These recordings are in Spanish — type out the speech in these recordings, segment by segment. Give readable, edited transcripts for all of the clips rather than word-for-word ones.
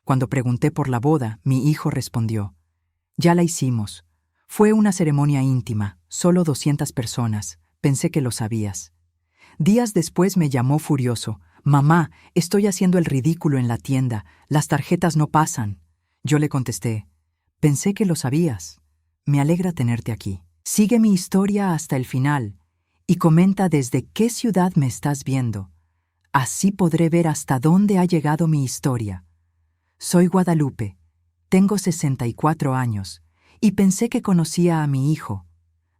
Cuando pregunté por la boda, mi hijo respondió: «Ya la hicimos. Fue una ceremonia íntima, solo 200 personas. Pensé que lo sabías». Días después me llamó furioso: «Mamá, estoy haciendo el ridículo en la tienda. Las tarjetas no pasan». Yo le contesté: «Pensé que lo sabías. Me alegra tenerte aquí. Sigue mi historia hasta el final y comenta desde qué ciudad me estás viendo. Así podré ver hasta dónde ha llegado mi historia. Soy Guadalupe, tengo 64 años y pensé que conocía a mi hijo.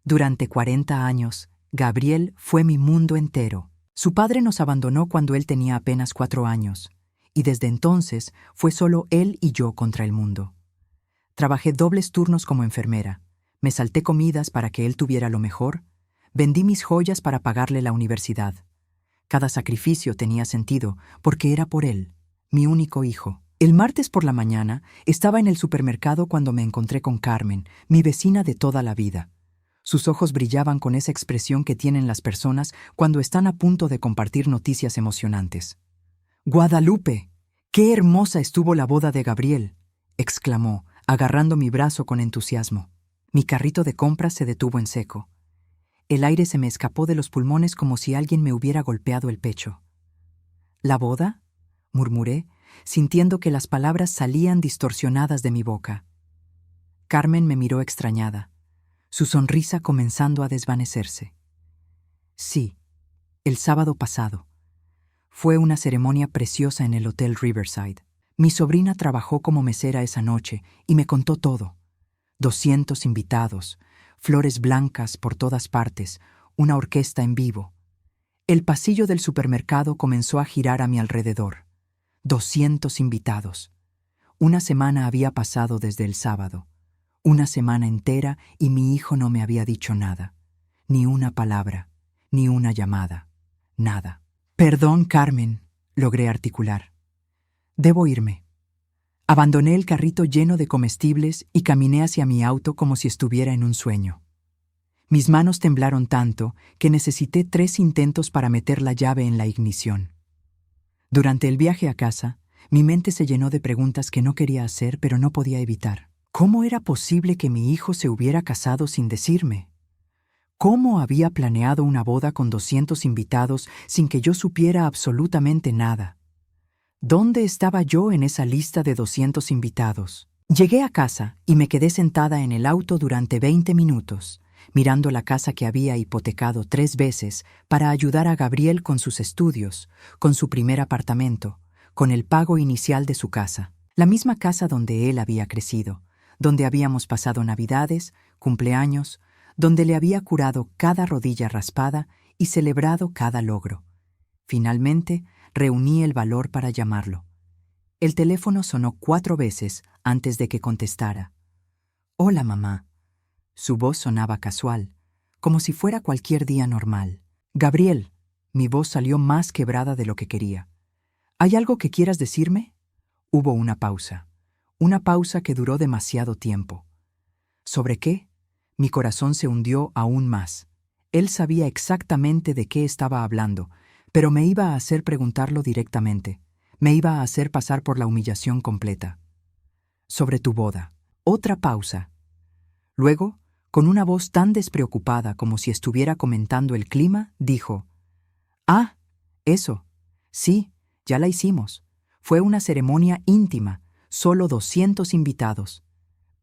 Durante 40 años, Gabriel fue mi mundo entero. Su padre nos abandonó cuando él tenía apenas 4 años, y desde entonces fue solo él y yo contra el mundo. Trabajé dobles turnos como enfermera, me salté comidas para que él tuviera lo mejor, vendí mis joyas para pagarle la universidad. Cada sacrificio tenía sentido porque era por él, mi único hijo. El martes por la mañana estaba en el supermercado cuando me encontré con Carmen, mi vecina de toda la vida. Sus ojos brillaban con esa expresión que tienen las personas cuando están a punto de compartir noticias emocionantes. «Guadalupe, qué hermosa estuvo la boda de Gabriel», exclamó, agarrando mi brazo con entusiasmo. Mi carrito de compras se detuvo en seco. El aire se me escapó de los pulmones como si alguien me hubiera golpeado el pecho. «¿La boda?», murmuré, sintiendo que las palabras salían distorsionadas de mi boca. Carmen me miró extrañada, su sonrisa comenzando a desvanecerse. «Sí, el sábado pasado. Fue una ceremonia preciosa en el Hotel Riverside. Mi sobrina trabajó como mesera esa noche y me contó todo. 200 invitados, flores blancas por todas partes, una orquesta en vivo. El pasillo del supermercado comenzó a girar a mi alrededor. 200 invitados. Una semana había pasado desde el sábado. Una semana entera y mi hijo no me había dicho nada. Ni una palabra, ni una llamada. Nada. «Perdón, Carmen», logré articular. «Debo irme». Abandoné el carrito lleno de comestibles y caminé hacia mi auto como si estuviera en un sueño. Mis manos temblaron tanto que necesité 3 intentos para meter la llave en la ignición. Durante el viaje a casa, mi mente se llenó de preguntas que no quería hacer pero no podía evitar. ¿Cómo era posible que mi hijo se hubiera casado sin decirme? ¿Cómo había planeado una boda con 200 invitados sin que yo supiera absolutamente nada? ¿Dónde estaba yo en esa lista de 200 invitados? Llegué a casa y me quedé sentada en el auto durante 20 minutos, mirando la casa que había hipotecado 3 veces para ayudar a Gabriel con sus estudios, con su primer apartamento, con el pago inicial de su casa. La misma casa donde él había crecido, donde habíamos pasado Navidades, cumpleaños, donde le había curado cada rodilla raspada y celebrado cada logro. Finalmente, reuní el valor para llamarlo. El teléfono sonó 4 veces antes de que contestara. «Hola, mamá». Su voz sonaba casual, como si fuera cualquier día normal. «Gabriel», mi voz salió más quebrada de lo que quería. «¿Hay algo que quieras decirme?» Hubo una pausa que duró demasiado tiempo. ¿Sobre qué? Mi corazón se hundió aún más. Él sabía exactamente de qué estaba hablando, pero me iba a hacer preguntarlo directamente. Me iba a hacer pasar por la humillación completa. «Sobre tu boda». Otra pausa. Luego, con una voz tan despreocupada como si estuviera comentando el clima, dijo: «Ah, eso. Sí, ya la hicimos. Fue una ceremonia íntima, solo 200 invitados.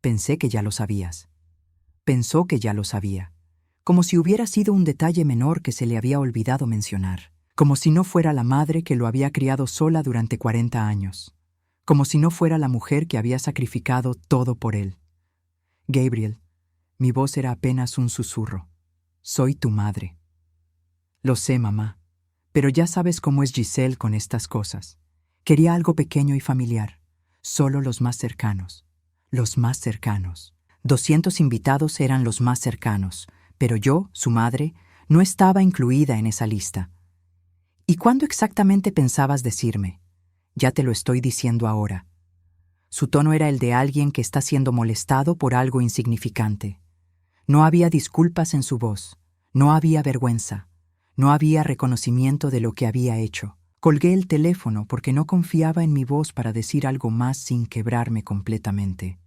Pensé que ya lo sabías». Pensó que ya lo sabía, como si hubiera sido un detalle menor que se le había olvidado mencionar, como si no fuera la madre que lo había criado sola durante 40 años, como si no fuera la mujer que había sacrificado todo por él. «Gabriel», mi voz era apenas un susurro, «soy tu madre». «Lo sé, mamá, pero ya sabes cómo es Giselle con estas cosas. Quería algo pequeño y familiar, solo los más cercanos, los más cercanos». 200 invitados eran los más cercanos, pero yo, su madre, no estaba incluida en esa lista. «¿Y cuándo exactamente pensabas decirme?» «Ya te lo estoy diciendo ahora». Su tono era el de alguien que está siendo molestado por algo insignificante. No había disculpas en su voz, no había vergüenza, no había reconocimiento de lo que había hecho. Colgué el teléfono porque no confiaba en mi voz para decir algo más sin quebrarme completamente.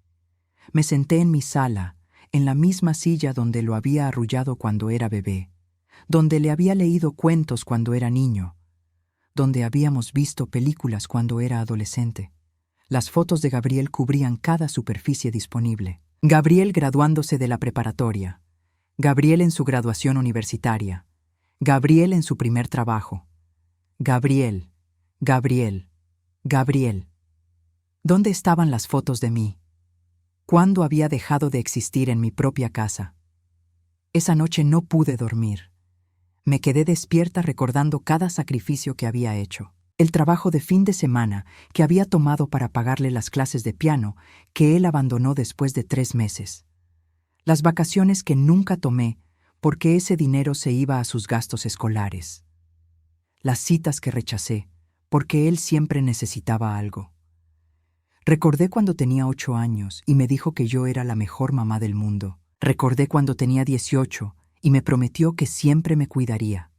Me senté en mi sala, en la misma silla donde lo había arrullado cuando era bebé, donde le había leído cuentos cuando era niño, donde habíamos visto películas cuando era adolescente. Las fotos de Gabriel cubrían cada superficie disponible. Gabriel graduándose de la preparatoria, Gabriel en su graduación universitaria, Gabriel en su primer trabajo. Gabriel, Gabriel, Gabriel. ¿Dónde estaban las fotos de mí? ¿Cuándo había dejado de existir en mi propia casa? Esa noche no pude dormir. Me quedé despierta recordando cada sacrificio que había hecho. El trabajo de fin de semana que había tomado para pagarle las clases de piano que él abandonó después de 3 meses. Las vacaciones que nunca tomé porque ese dinero se iba a sus gastos escolares. Las citas que rechacé porque él siempre necesitaba algo. Recordé cuando tenía 8 años y me dijo que yo era la mejor mamá del mundo. Recordé cuando tenía 18 y me prometió que siempre me cuidaría.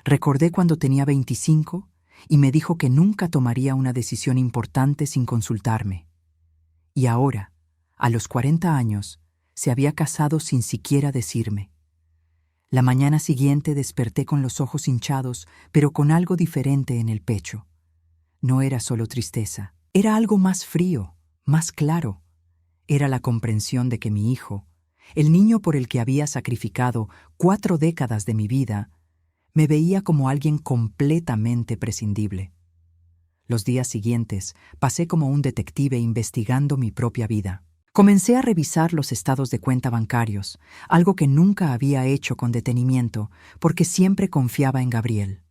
Recordé cuando tenía 25 y me dijo que nunca tomaría una decisión importante sin consultarme. Y ahora, a los 40 años, se había casado sin siquiera decirme. La mañana siguiente desperté con los ojos hinchados, pero con algo diferente en el pecho. No era solo tristeza, era algo más frío, más claro. Era la comprensión de que mi hijo, el niño por el que había sacrificado 4 décadas de mi vida, me veía como alguien completamente prescindible. Los días siguientes pasé como un detective investigando mi propia vida. Comencé a revisar los estados de cuenta bancarios, algo que nunca había hecho con detenimiento, porque siempre confiaba en Gabriel.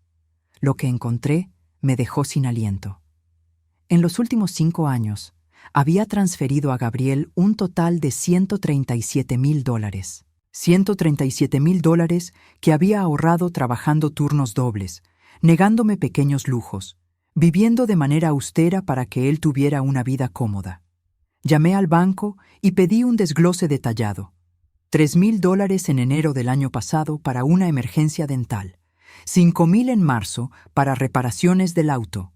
Lo que encontré me dejó sin aliento. En los últimos 5 años, había transferido a Gabriel un total de $137,000. $137,000 que había ahorrado trabajando turnos dobles, negándome pequeños lujos, viviendo de manera austera para que él tuviera una vida cómoda. Llamé al banco y pedí un desglose detallado. $3,000 en enero del año pasado para una emergencia dental, $5,000 en marzo para reparaciones del auto,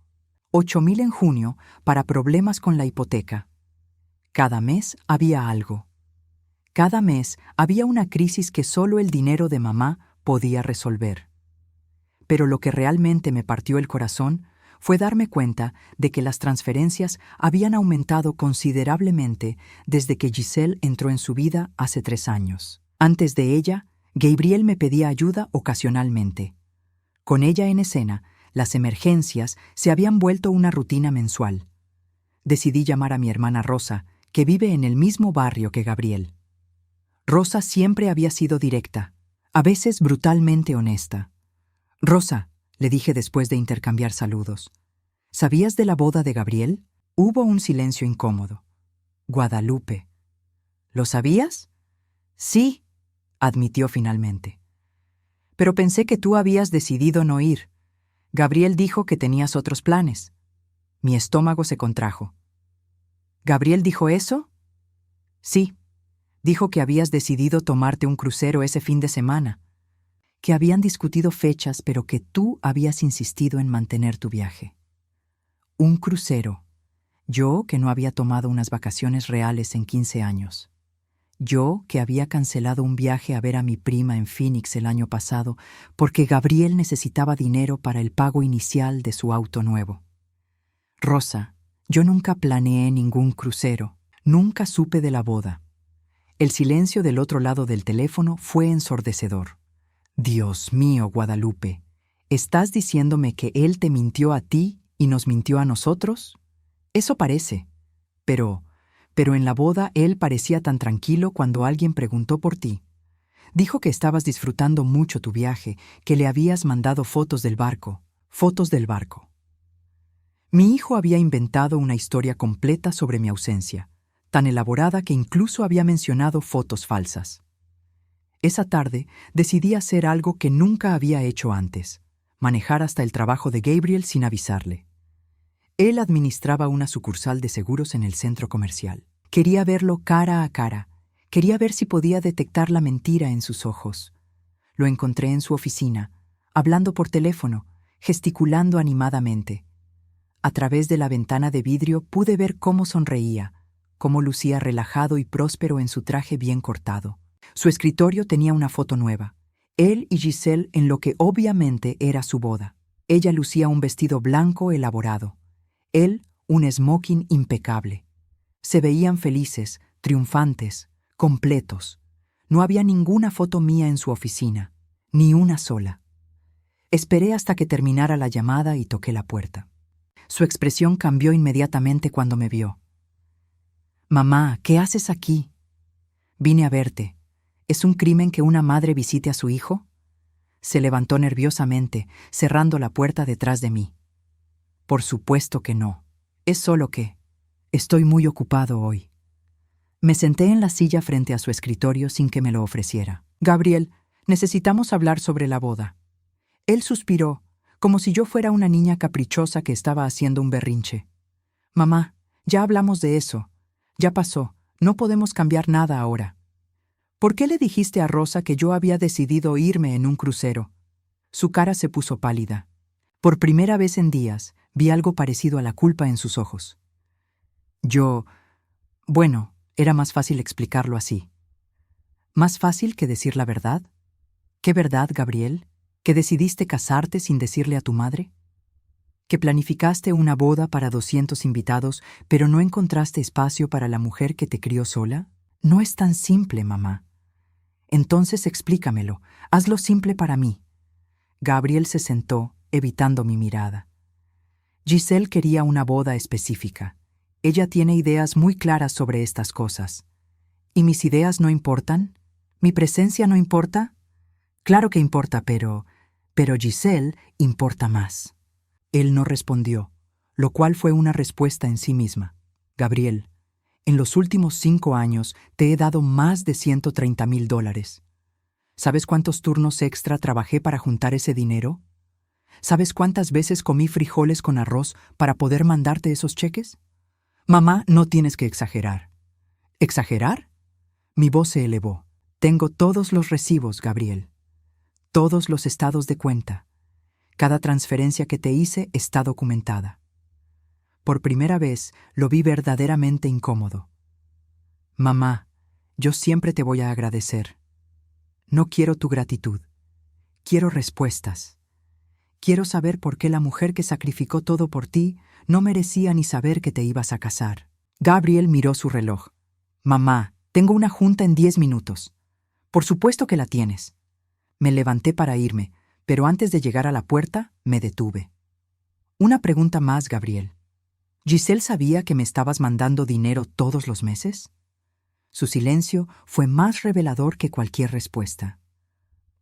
$8,000 en junio para problemas con la hipoteca. Cada mes había algo. Cada mes había una crisis que solo el dinero de mamá podía resolver. Pero lo que realmente me partió el corazón fue darme cuenta de que las transferencias habían aumentado considerablemente desde que Giselle entró en su vida hace 3 años. Antes de ella, Gabriel me pedía ayuda ocasionalmente. Con ella en escena, las emergencias se habían vuelto una rutina mensual. Decidí llamar a mi hermana Rosa, que vive en el mismo barrio que Gabriel. Rosa siempre había sido directa, a veces brutalmente honesta. «Rosa», le dije después de intercambiar saludos, «¿sabías de la boda de Gabriel?» Hubo un silencio incómodo. «Guadalupe». «¿Lo sabías?» «Sí», admitió finalmente. «Pero pensé que tú habías decidido no ir. Gabriel dijo que tenías otros planes». Mi estómago se contrajo. «¿Gabriel dijo eso?» «Sí. Dijo que habías decidido tomarte un crucero ese fin de semana, que habían discutido fechas, pero que tú habías insistido en mantener tu viaje». Un crucero. Yo, que no había tomado unas vacaciones reales en 15 años. Yo, que había cancelado un viaje a ver a mi prima en Phoenix el año pasado porque Gabriel necesitaba dinero para el pago inicial de su auto nuevo. «Rosa, yo nunca planeé ningún crucero. Nunca supe de la boda». El silencio del otro lado del teléfono fue ensordecedor. «Dios mío, Guadalupe, ¿estás diciéndome que él te mintió a ti y nos mintió a nosotros?» «Eso parece. Pero en la boda él parecía tan tranquilo cuando alguien preguntó por ti. Dijo que estabas disfrutando mucho tu viaje, que le habías mandado fotos del barco. Mi hijo había inventado una historia completa sobre mi ausencia, tan elaborada que incluso había mencionado fotos falsas. Esa tarde decidí hacer algo que nunca había hecho antes: manejar hasta el trabajo de Gabriel sin avisarle. Él administraba una sucursal de seguros en el centro comercial. Quería verlo cara a cara. Quería ver si podía detectar la mentira en sus ojos. Lo encontré en su oficina, hablando por teléfono, gesticulando animadamente. A través de la ventana de vidrio pude ver cómo sonreía, cómo lucía relajado y próspero en su traje bien cortado. Su escritorio tenía una foto nueva. Él y Giselle en lo que obviamente era su boda. Ella lucía un vestido blanco elaborado. Él, un smoking impecable. Se veían felices, triunfantes, completos. No había ninguna foto mía en su oficina, ni una sola. Esperé hasta que terminara la llamada y toqué la puerta. Su expresión cambió inmediatamente cuando me vio. «Mamá, ¿qué haces aquí?» «Vine a verte. ¿Es un crimen que una madre visite a su hijo?» Se levantó nerviosamente, cerrando la puerta detrás de mí. «Por supuesto que no. Es solo que estoy muy ocupado hoy». Me senté en la silla frente a su escritorio sin que me lo ofreciera. «Gabriel, necesitamos hablar sobre la boda». Él suspiró, como si yo fuera una niña caprichosa que estaba haciendo un berrinche. «Mamá, ya hablamos de eso. Ya pasó. No podemos cambiar nada ahora». «¿Por qué le dijiste a Rosa que yo había decidido irme en un crucero?» Su cara se puso pálida. Por primera vez en días, vi algo parecido a la culpa en sus ojos. Bueno, era más fácil explicarlo así. ¿Más fácil que decir la verdad? ¿Qué verdad, Gabriel? ¿Que decidiste casarte sin decirle a tu madre? ¿Que planificaste una boda para 200 invitados, pero no encontraste espacio para la mujer que te crió sola? No es tan simple, mamá. Entonces explícamelo, hazlo simple para mí. Gabriel se sentó, evitando mi mirada. Giselle quería una boda específica. Ella tiene ideas muy claras sobre estas cosas. ¿Y mis ideas no importan? ¿Mi presencia no importa? Claro que importa, pero Giselle importa más. Él no respondió, lo cual fue una respuesta en sí misma. Gabriel, en los últimos 5 años te he dado más de $130,000. ¿Sabes cuántos turnos extra trabajé para juntar ese dinero? ¿Sabes cuántas veces comí frijoles con arroz para poder mandarte esos cheques? Mamá, no tienes que exagerar. ¿Exagerar? Mi voz se elevó. Tengo todos los recibos, Gabriel. Todos los estados de cuenta. Cada transferencia que te hice está documentada. Por primera vez lo vi verdaderamente incómodo. Mamá, yo siempre te voy a agradecer. No quiero tu gratitud. Quiero respuestas. Quiero saber por qué la mujer que sacrificó todo por ti no merecía ni saber que te ibas a casar. Gabriel miró su reloj. Mamá, tengo una junta en 10 minutos. Por supuesto que la tienes. Me levanté para irme, pero antes de llegar a la puerta, me detuve. Una pregunta más, Gabriel. ¿Giselle sabía que me estabas mandando dinero todos los meses? Su silencio fue más revelador que cualquier respuesta.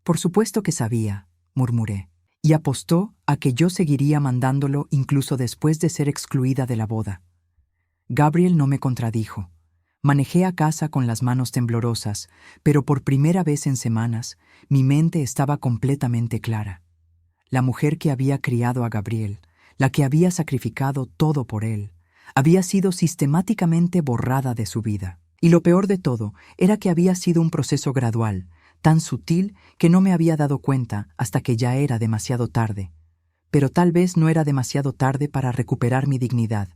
Por supuesto que sabía, murmuré, y apostó a que yo seguiría mandándolo incluso después de ser excluida de la boda. Gabriel no me contradijo. Manejé a casa con las manos temblorosas, pero por primera vez en semanas, mi mente estaba completamente clara. La mujer que había criado a Gabriel, la que había sacrificado todo por él, había sido sistemáticamente borrada de su vida. Y lo peor de todo era que había sido un proceso gradual, tan sutil que no me había dado cuenta hasta que ya era demasiado tarde. Pero tal vez no era demasiado tarde para recuperar mi dignidad.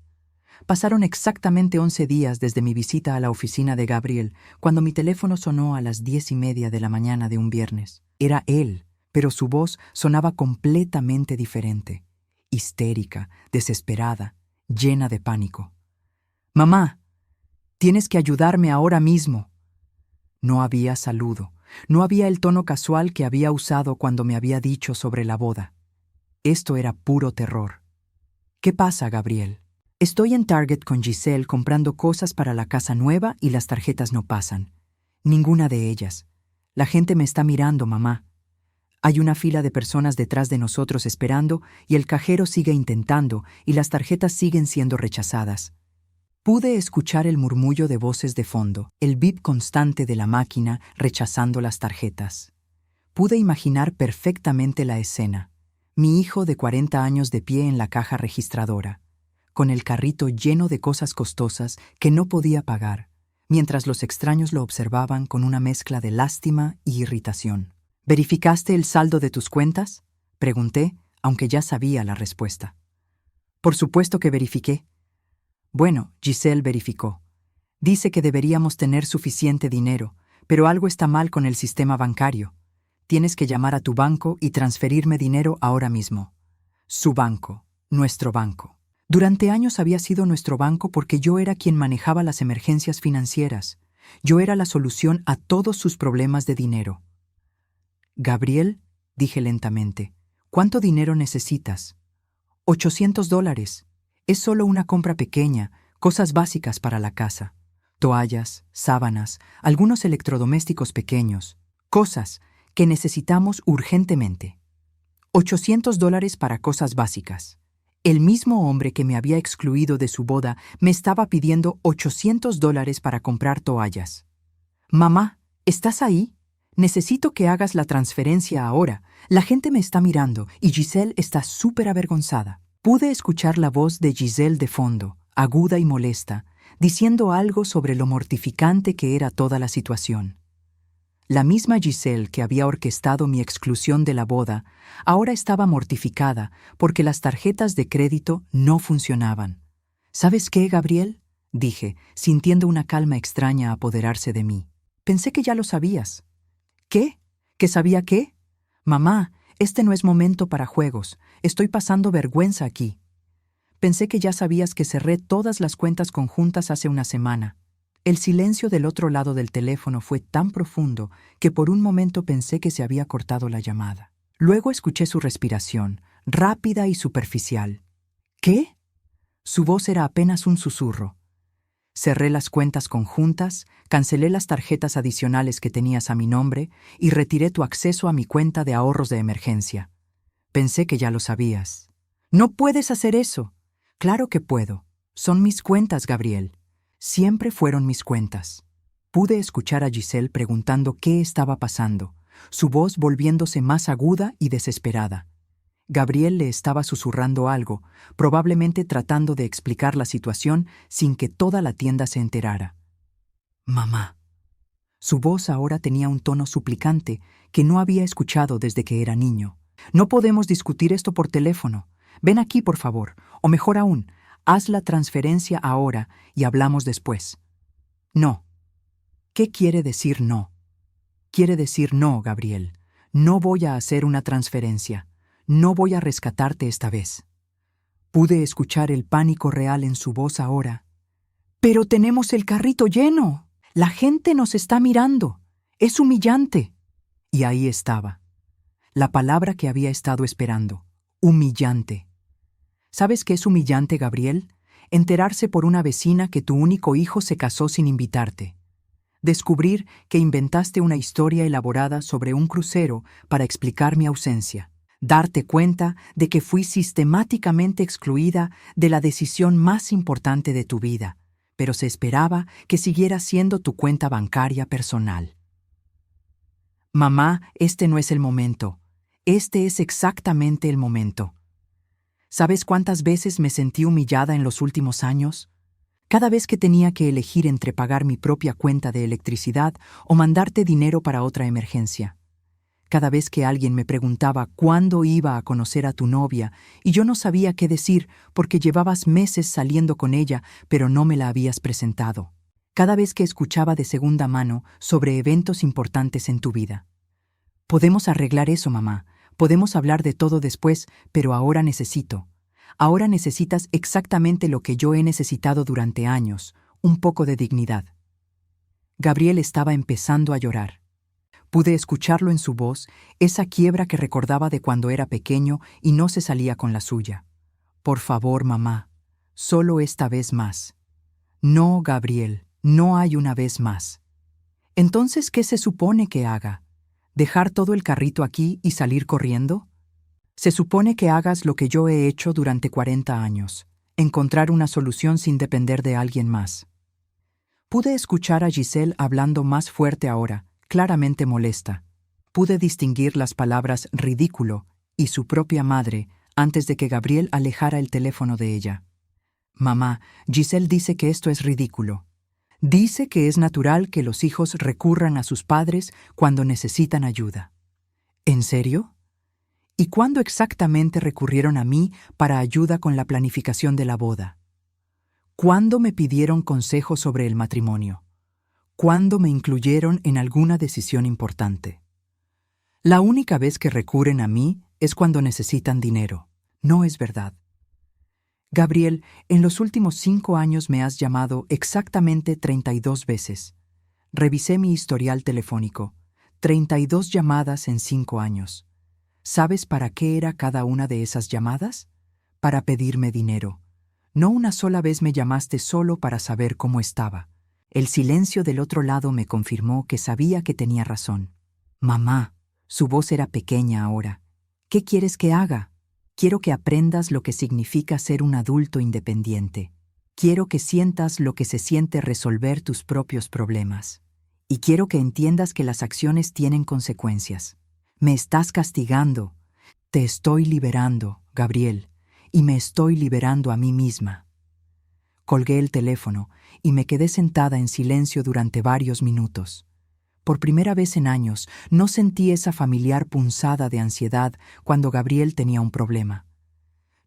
Pasaron exactamente 11 días desde mi visita a la oficina de Gabriel, cuando mi teléfono sonó a las 10:30 de la mañana de un viernes. Era él, pero su voz sonaba completamente diferente. Histérica, desesperada, llena de pánico. «Mamá, tienes que ayudarme ahora mismo». No había saludo, no había el tono casual que había usado cuando me había dicho sobre la boda. Esto era puro terror. «¿Qué pasa, Gabriel?» «Estoy en Target con Giselle comprando cosas para la casa nueva y las tarjetas no pasan. Ninguna de ellas. La gente me está mirando, mamá. Hay una fila de personas detrás de nosotros esperando y el cajero sigue intentando y las tarjetas siguen siendo rechazadas». Pude escuchar el murmullo de voces de fondo, el bip constante de la máquina rechazando las tarjetas. Pude imaginar perfectamente la escena. Mi hijo de 40 años de pie en la caja registradora, con el carrito lleno de cosas costosas que no podía pagar, mientras los extraños lo observaban con una mezcla de lástima y irritación. «¿Verificaste el saldo de tus cuentas?», pregunté, aunque ya sabía la respuesta. Por supuesto que verifiqué. Bueno, Giselle verificó. Dice que deberíamos tener suficiente dinero, pero algo está mal con el sistema bancario. Tienes que llamar a tu banco y transferirme dinero ahora mismo. Su banco, nuestro banco. Durante años había sido nuestro banco porque yo era quien manejaba las emergencias financieras. Yo era la solución a todos sus problemas de dinero. Gabriel, dije lentamente, ¿cuánto dinero necesitas? $800. Es solo una compra pequeña, cosas básicas para la casa. Toallas, sábanas, algunos electrodomésticos pequeños. Cosas que necesitamos urgentemente. $800 para cosas básicas. El mismo hombre que me había excluido de su boda me estaba pidiendo $800 para comprar toallas. Mamá, ¿estás ahí? Necesito que hagas la transferencia ahora. La gente me está mirando y Giselle está súper avergonzada. Pude escuchar la voz de Giselle de fondo, aguda y molesta, diciendo algo sobre lo mortificante que era toda la situación. La misma Giselle que había orquestado mi exclusión de la boda, ahora estaba mortificada porque las tarjetas de crédito no funcionaban. ¿Sabes qué, Gabriel?, dije, sintiendo una calma extraña apoderarse de mí. Pensé que ya lo sabías. ¿Qué? ¿Que sabía qué? Mamá, este no es momento para juegos. Estoy pasando vergüenza aquí. Pensé que ya sabías que cerré todas las cuentas conjuntas hace una semana. El silencio del otro lado del teléfono fue tan profundo que por un momento pensé que se había cortado la llamada. Luego escuché su respiración, rápida y superficial. ¿Qué? Su voz era apenas un susurro. Cerré las cuentas conjuntas, cancelé las tarjetas adicionales que tenías a mi nombre y retiré tu acceso a mi cuenta de ahorros de emergencia. Pensé que ya lo sabías. ¡No puedes hacer eso! Claro que puedo. Son mis cuentas, Gabriel. Siempre fueron mis cuentas. Pude escuchar a Giselle preguntando qué estaba pasando, su voz volviéndose más aguda y desesperada. Gabriel le estaba susurrando algo, probablemente tratando de explicar la situación sin que toda la tienda se enterara. Mamá. Su voz ahora tenía un tono suplicante que no había escuchado desde que era niño. No podemos discutir esto por teléfono. Ven aquí, por favor, o mejor aún, haz la transferencia ahora y hablamos después. No. ¿Qué quiere decir no? Quiere decir no, Gabriel. No voy a hacer una transferencia. No voy a rescatarte esta vez. Pude escuchar el pánico real en su voz ahora. ¡Pero tenemos el carrito lleno! ¡La gente nos está mirando! ¡Es humillante! Y ahí estaba. La palabra que había estado esperando. Humillante. ¿Sabes qué es humillante, Gabriel? Enterarse por una vecina que tu único hijo se casó sin invitarte. Descubrir que inventaste una historia elaborada sobre un crucero para explicar mi ausencia. Darte cuenta de que fui sistemáticamente excluida de la decisión más importante de tu vida, pero se esperaba que siguiera siendo tu cuenta bancaria personal. Mamá, este no es el momento. Este es exactamente el momento. ¿Sabes cuántas veces me sentí humillada en los últimos años? Cada vez que tenía que elegir entre pagar mi propia cuenta de electricidad o mandarte dinero para otra emergencia. Cada vez que alguien me preguntaba cuándo iba a conocer a tu novia y yo no sabía qué decir porque llevabas meses saliendo con ella, pero no me la habías presentado. Cada vez que escuchaba de segunda mano sobre eventos importantes en tu vida. Podemos arreglar eso, mamá. Podemos hablar de todo después, pero ahora necesito. Ahora necesitas exactamente lo que yo he necesitado durante años, un poco de dignidad. Gabriel estaba empezando a llorar. Pude escucharlo en su voz, esa quiebra que recordaba de cuando era pequeño y no se salía con la suya. Por favor, mamá, solo esta vez más. No, Gabriel, no hay una vez más. Entonces, ¿qué se supone que haga? ¿Dejar todo el carrito aquí y salir corriendo? Se supone que hagas lo que yo he hecho durante 40 años, encontrar una solución sin depender de alguien más. Pude escuchar a Giselle hablando más fuerte ahora, claramente molesta. Pude distinguir las palabras ridículo y su propia madre antes de que Gabriel alejara el teléfono de ella. Mamá, Giselle dice que esto es ridículo. Dice que es natural que los hijos recurran a sus padres cuando necesitan ayuda. ¿En serio? ¿Y cuándo exactamente recurrieron a mí para ayuda con la planificación de la boda? ¿Cuándo me pidieron consejo sobre el matrimonio? ¿Cuándo me incluyeron en alguna decisión importante? La única vez que recurren a mí es cuando necesitan dinero. No es verdad. Gabriel, en los últimos 5 años me has llamado exactamente 32 veces. Revisé mi historial telefónico. 32 llamadas en 5 años. ¿Sabes para qué era cada una de esas llamadas? Para pedirme dinero. No una sola vez me llamaste solo para saber cómo estaba. El silencio del otro lado me confirmó que sabía que tenía razón. Mamá, su voz era pequeña ahora. ¿Qué quieres que haga? Quiero que aprendas lo que significa ser un adulto independiente. Quiero que sientas lo que se siente resolver tus propios problemas. Y quiero que entiendas que las acciones tienen consecuencias. Me estás castigando. Te estoy liberando, Gabriel, y me estoy liberando a mí misma. Colgué el teléfono y me quedé sentada en silencio durante varios minutos. Por primera vez en años, no sentí esa familiar punzada de ansiedad cuando Gabriel tenía un problema.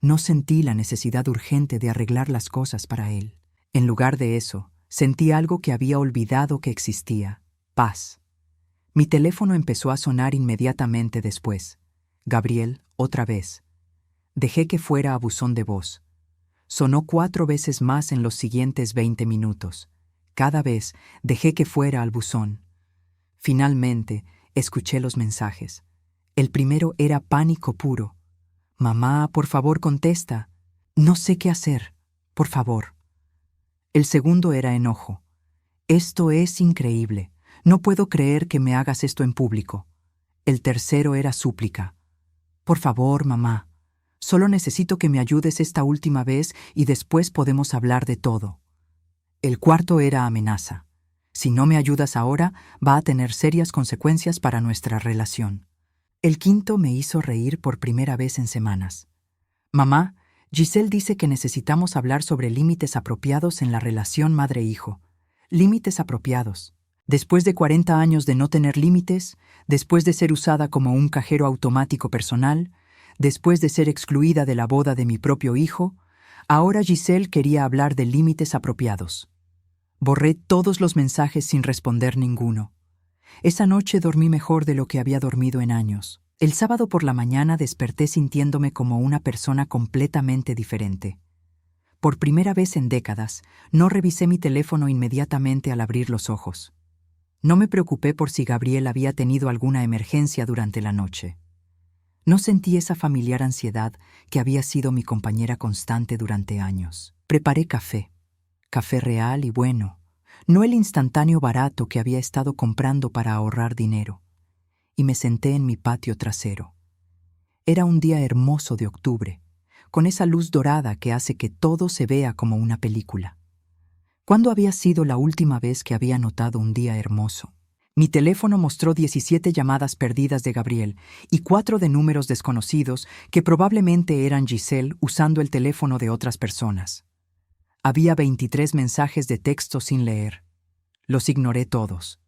No sentí la necesidad urgente de arreglar las cosas para él. En lugar de eso, sentí algo que había olvidado que existía: paz. Mi teléfono empezó a sonar inmediatamente después. Gabriel, otra vez. Dejé que fuera a buzón de voz. Sonó 4 veces más en los siguientes 20 minutos. Cada vez dejé que fuera al buzón. Finalmente, escuché los mensajes. El primero era pánico puro. Mamá, por favor, contesta. No sé qué hacer. Por favor. El segundo era enojo. Esto es increíble. No puedo creer que me hagas esto en público. El tercero era súplica. Por favor, mamá. Solo necesito que me ayudes esta última vez y después podemos hablar de todo. El cuarto era amenaza. Si no me ayudas ahora, va a tener serias consecuencias para nuestra relación. El quinto me hizo reír por primera vez en semanas. Mamá, Giselle dice que necesitamos hablar sobre límites apropiados en la relación madre-hijo. Límites apropiados. Después de 40 años de no tener límites, después de ser usada como un cajero automático personal, después de ser excluida de la boda de mi propio hijo, ahora Giselle quería hablar de límites apropiados. Borré todos los mensajes sin responder ninguno. Esa noche dormí mejor de lo que había dormido en años. El sábado por la mañana desperté sintiéndome como una persona completamente diferente. Por primera vez en décadas, no revisé mi teléfono inmediatamente al abrir los ojos. No me preocupé por si Gabriel había tenido alguna emergencia durante la noche. No sentí esa familiar ansiedad que había sido mi compañera constante durante años. Preparé café. Café real y bueno, no el instantáneo barato que había estado comprando para ahorrar dinero. Y me senté en mi patio trasero. Era un día hermoso de octubre, con esa luz dorada que hace que todo se vea como una película. ¿Cuándo había sido la última vez que había notado un día hermoso? Mi teléfono mostró 17 llamadas perdidas de Gabriel y 4 de números desconocidos que probablemente eran Giselle usando el teléfono de otras personas. Había 23 mensajes de texto sin leer. Los ignoré todos.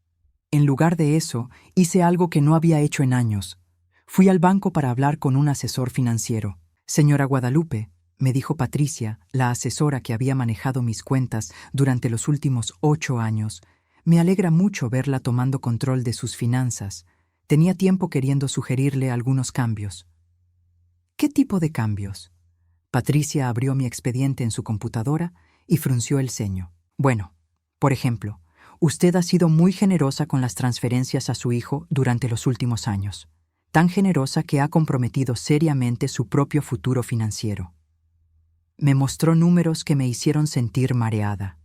En lugar de eso, hice algo que no había hecho en años. Fui al banco para hablar con un asesor financiero. Señora Guadalupe, me dijo Patricia, la asesora que había manejado mis cuentas durante los últimos 8 años, me alegra mucho verla tomando control de sus finanzas. Tenía tiempo queriendo sugerirle algunos cambios. ¿Qué tipo de cambios? Patricia abrió mi expediente en su computadora y frunció el ceño. Bueno, por ejemplo, usted ha sido muy generosa con las transferencias a su hijo durante los últimos años, tan generosa que ha comprometido seriamente su propio futuro financiero. Me mostró números que me hicieron sentir mareada.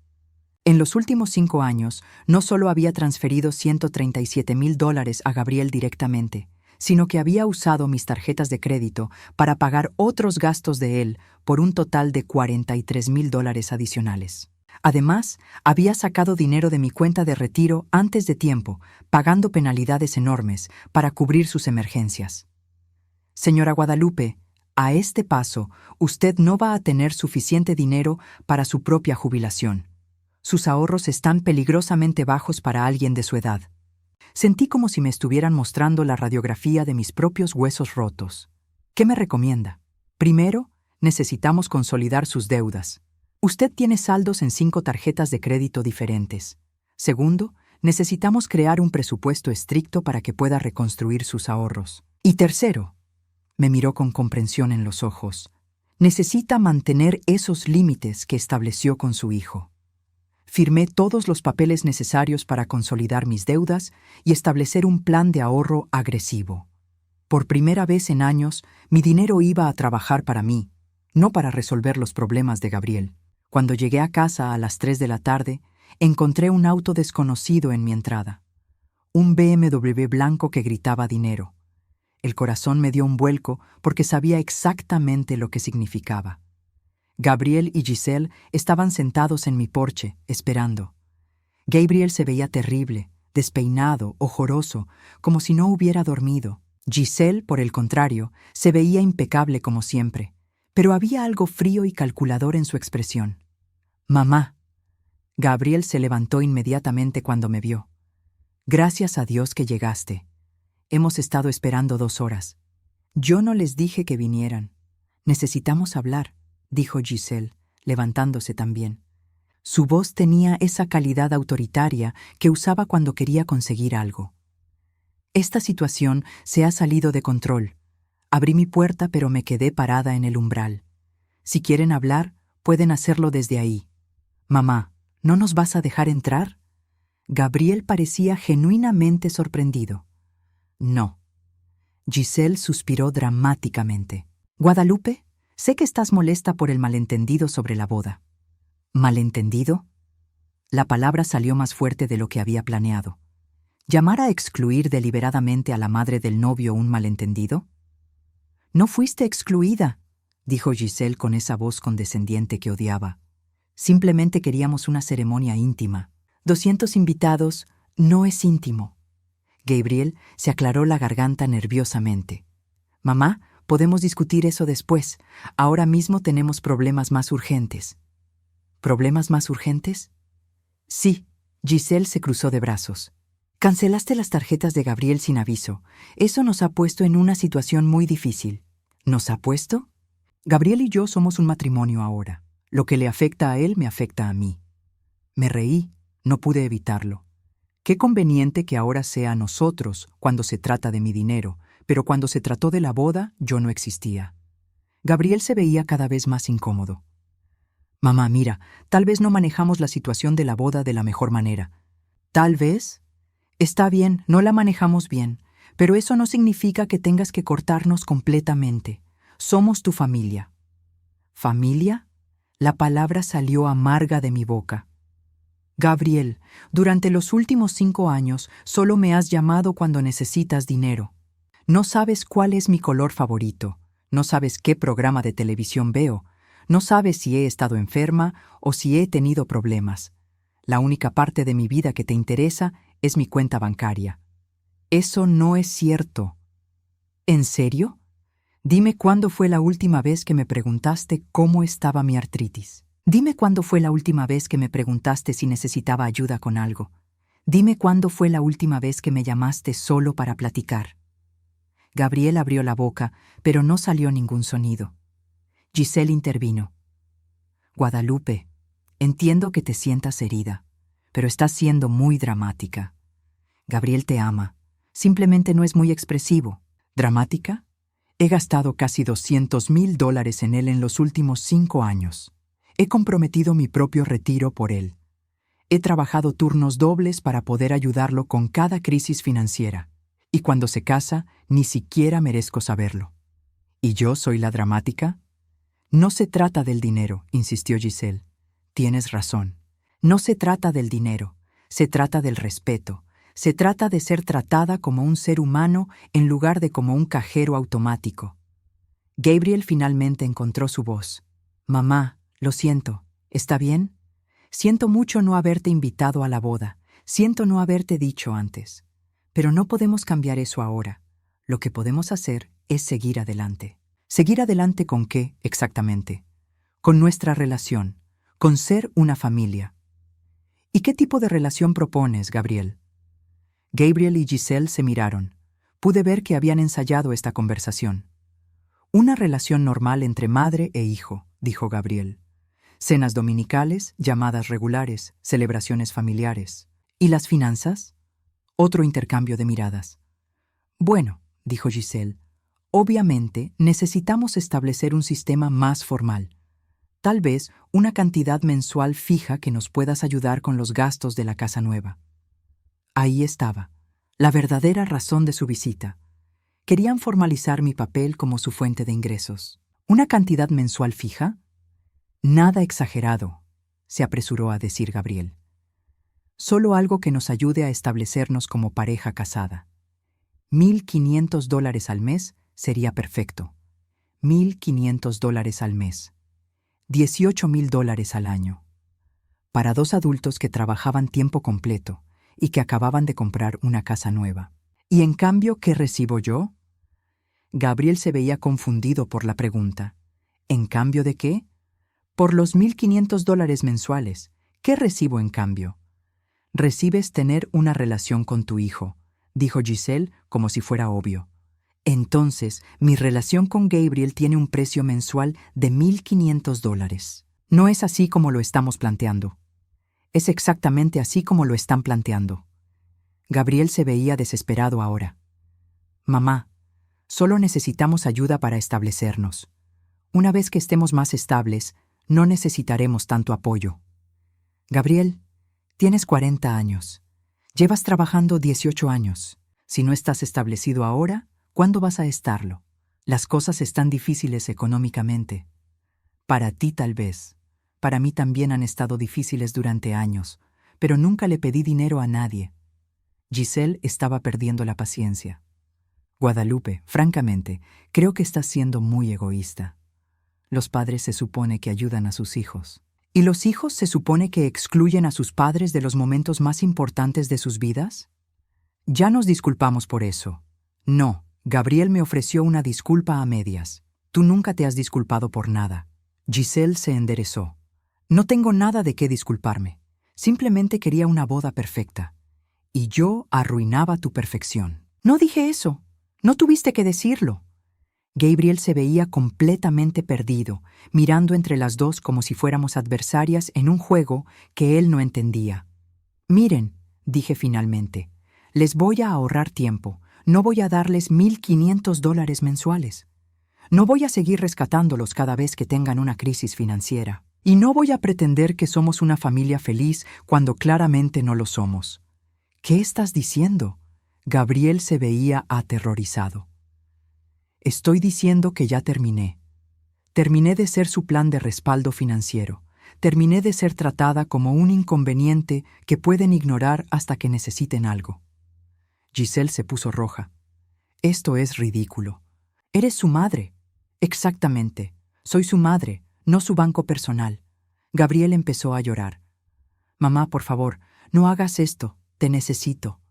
En los últimos 5 años, no solo había transferido $137,000 a Gabriel directamente, sino que había usado mis tarjetas de crédito para pagar otros gastos de él por un total de $43,000 adicionales. Además, había sacado dinero de mi cuenta de retiro antes de tiempo, pagando penalidades enormes para cubrir sus emergencias. Señora Guadalupe, a este paso, usted no va a tener suficiente dinero para su propia jubilación. Sus ahorros están peligrosamente bajos para alguien de su edad. Sentí como si me estuvieran mostrando la radiografía de mis propios huesos rotos. ¿Qué me recomienda? Primero, necesitamos consolidar sus deudas. Usted tiene saldos en 5 tarjetas de crédito diferentes. Segundo, necesitamos crear un presupuesto estricto para que pueda reconstruir sus ahorros. Y tercero, me miró con comprensión en los ojos, necesita mantener esos límites que estableció con su hijo. Firmé todos los papeles necesarios para consolidar mis deudas y establecer un plan de ahorro agresivo. Por primera vez en años, mi dinero iba a trabajar para mí, no para resolver los problemas de Gabriel. Cuando llegué a casa a las 3 de la tarde, encontré un auto desconocido en mi entrada. Un BMW blanco que gritaba dinero. El corazón me dio un vuelco porque sabía exactamente lo que significaba. Gabriel y Giselle estaban sentados en mi porche, esperando. Gabriel se veía terrible, despeinado, ojoroso, como si no hubiera dormido. Giselle, por el contrario, se veía impecable como siempre, pero había algo frío y calculador en su expresión. «Mamá». Gabriel se levantó inmediatamente cuando me vio. «Gracias a Dios que llegaste. Hemos estado esperando 2 horas. Yo no les dije que vinieran. Necesitamos hablar», dijo Giselle, levantándose también. Su voz tenía esa calidad autoritaria que usaba cuando quería conseguir algo. «Esta situación se ha salido de control. Abrí mi puerta, pero me quedé parada en el umbral. Si quieren hablar, pueden hacerlo desde ahí. Mamá, ¿no nos vas a dejar entrar?» Gabriel parecía genuinamente sorprendido. «No». Giselle suspiró dramáticamente. «Guadalupe, sé que estás molesta por el malentendido sobre la boda». «¿Malentendido?» La palabra salió más fuerte de lo que había planeado. ¿Llamar a excluir deliberadamente a la madre del novio un malentendido? «No fuiste excluida», dijo Giselle con esa voz condescendiente que odiaba. «Simplemente queríamos una ceremonia íntima. 200 invitados no es íntimo». Gabriel se aclaró la garganta nerviosamente. «Mamá, podemos discutir eso después. Ahora mismo tenemos problemas más urgentes». «¿Problemas más urgentes?» «Sí». Giselle se cruzó de brazos. «Cancelaste las tarjetas de Gabriel sin aviso. Eso nos ha puesto en una situación muy difícil». «¿Nos ha puesto?» «Gabriel y yo somos un matrimonio ahora. Lo que le afecta a él me afecta a mí». Me reí, no pude evitarlo. Qué conveniente que ahora sea nosotros cuando se trata de mi dinero, pero cuando se trató de la boda yo no existía. Gabriel se veía cada vez más incómodo. «Mamá, mira, tal vez no manejamos la situación de la boda de la mejor manera». «¿Tal vez?» «Está bien, no la manejamos bien, pero eso no significa que tengas que cortarnos completamente. Somos tu familia». «¿Familia?» La palabra salió amarga de mi boca. «Gabriel, durante los últimos 5 años solo me has llamado cuando necesitas dinero. No sabes cuál es mi color favorito, no sabes qué programa de televisión veo, no sabes si he estado enferma o si he tenido problemas. La única parte de mi vida que te interesa es mi cuenta bancaria». «Eso no es cierto». «¿En serio? Dime cuándo fue la última vez que me preguntaste cómo estaba mi artritis. Dime cuándo fue la última vez que me preguntaste si necesitaba ayuda con algo. Dime cuándo fue la última vez que me llamaste solo para platicar». Gabriel abrió la boca, pero no salió ningún sonido. Giselle intervino. «Guadalupe, entiendo que te sientas herida, pero estás siendo muy dramática. Gabriel te ama, simplemente no es muy expresivo». «¿Dramática? He gastado casi $200,000 en él en los últimos 5 años. He comprometido mi propio retiro por él. He trabajado turnos dobles para poder ayudarlo con cada crisis financiera. Y cuando se casa, ni siquiera merezco saberlo. ¿Y yo soy la dramática?» «No se trata del dinero», insistió Giselle. «Tienes razón. No se trata del dinero. Se trata del respeto. Se trata de ser tratada como un ser humano en lugar de como un cajero automático». Gabriel finalmente encontró su voz. «Mamá, lo siento. ¿Está bien? Siento mucho no haberte invitado a la boda. Siento no haberte dicho antes. Pero no podemos cambiar eso ahora. Lo que podemos hacer es seguir adelante». «¿Seguir adelante con qué, exactamente?» «Con nuestra relación, con ser una familia». «¿Y qué tipo de relación propones, Gabriel?» Gabriel y Giselle se miraron. Pude ver que habían ensayado esta conversación. Una relación normal entre madre e hijo, dijo Gabriel. Cenas dominicales, llamadas regulares, celebraciones familiares. ¿Y las finanzas? Otro intercambio de miradas. Bueno, dijo Giselle, obviamente necesitamos establecer un sistema más formal. Tal vez una cantidad mensual fija que nos puedas ayudar con los gastos de la casa nueva. Ahí estaba, la verdadera razón de su visita. Querían formalizar mi papel como su fuente de ingresos. ¿Una cantidad mensual fija? Nada exagerado, se apresuró a decir Gabriel. Solo algo que nos ayude a establecernos como pareja casada. $1,500 al mes sería perfecto. $1,500 al mes. $18,000 al año. Para 2 adultos que trabajaban tiempo completo y que acababan de comprar una casa nueva. ¿Y en cambio qué recibo yo? Gabriel se veía confundido por la pregunta. ¿En cambio de qué? Por los $1,500 mensuales. ¿Qué recibo en cambio? Recibes tener una relación con tu hijo, dijo Giselle como si fuera obvio. Entonces, mi relación con Gabriel tiene un precio mensual de $1,500. No es así como lo estamos planteando. Es exactamente así como lo están planteando. Gabriel se veía desesperado ahora. Mamá, solo necesitamos ayuda para establecernos. Una vez que estemos más estables, no necesitaremos tanto apoyo. Gabriel, tienes 40 años. Llevas trabajando 18 años. Si no estás establecido ahora, ¿cuándo vas a estarlo? Las cosas están difíciles económicamente. Para ti tal vez. Para mí también han estado difíciles durante años, pero nunca le pedí dinero a nadie. Giselle estaba perdiendo la paciencia. Guadalupe, francamente, creo que estás siendo muy egoísta. Los padres se supone que ayudan a sus hijos. ¿Y los hijos se supone que excluyen a sus padres de los momentos más importantes de sus vidas? Ya nos disculpamos por eso. No, Gabriel me ofreció una disculpa a medias. Tú nunca te has disculpado por nada. Giselle se enderezó. No tengo nada de qué disculparme. Simplemente quería una boda perfecta. Y yo arruinaba tu perfección. No dije eso. No tuviste que decirlo. Gabriel se veía completamente perdido, mirando entre las dos como si fuéramos adversarias en un juego que él no entendía. Miren, dije finalmente, les voy a ahorrar tiempo. No voy a darles $1,500 mensuales. No voy a seguir rescatándolos cada vez que tengan una crisis financiera. Y no voy a pretender que somos una familia feliz cuando claramente no lo somos. ¿Qué estás diciendo? Gabriel se veía aterrorizado. Estoy diciendo que ya terminé. Terminé de ser su plan de respaldo financiero. Terminé de ser tratada como un inconveniente que pueden ignorar hasta que necesiten algo. Giselle se puso roja. Esto es ridículo. Eres su madre. Exactamente. Soy su madre, no su banco personal. Gabriel empezó a llorar. Mamá, por favor, no hagas esto. Te necesito.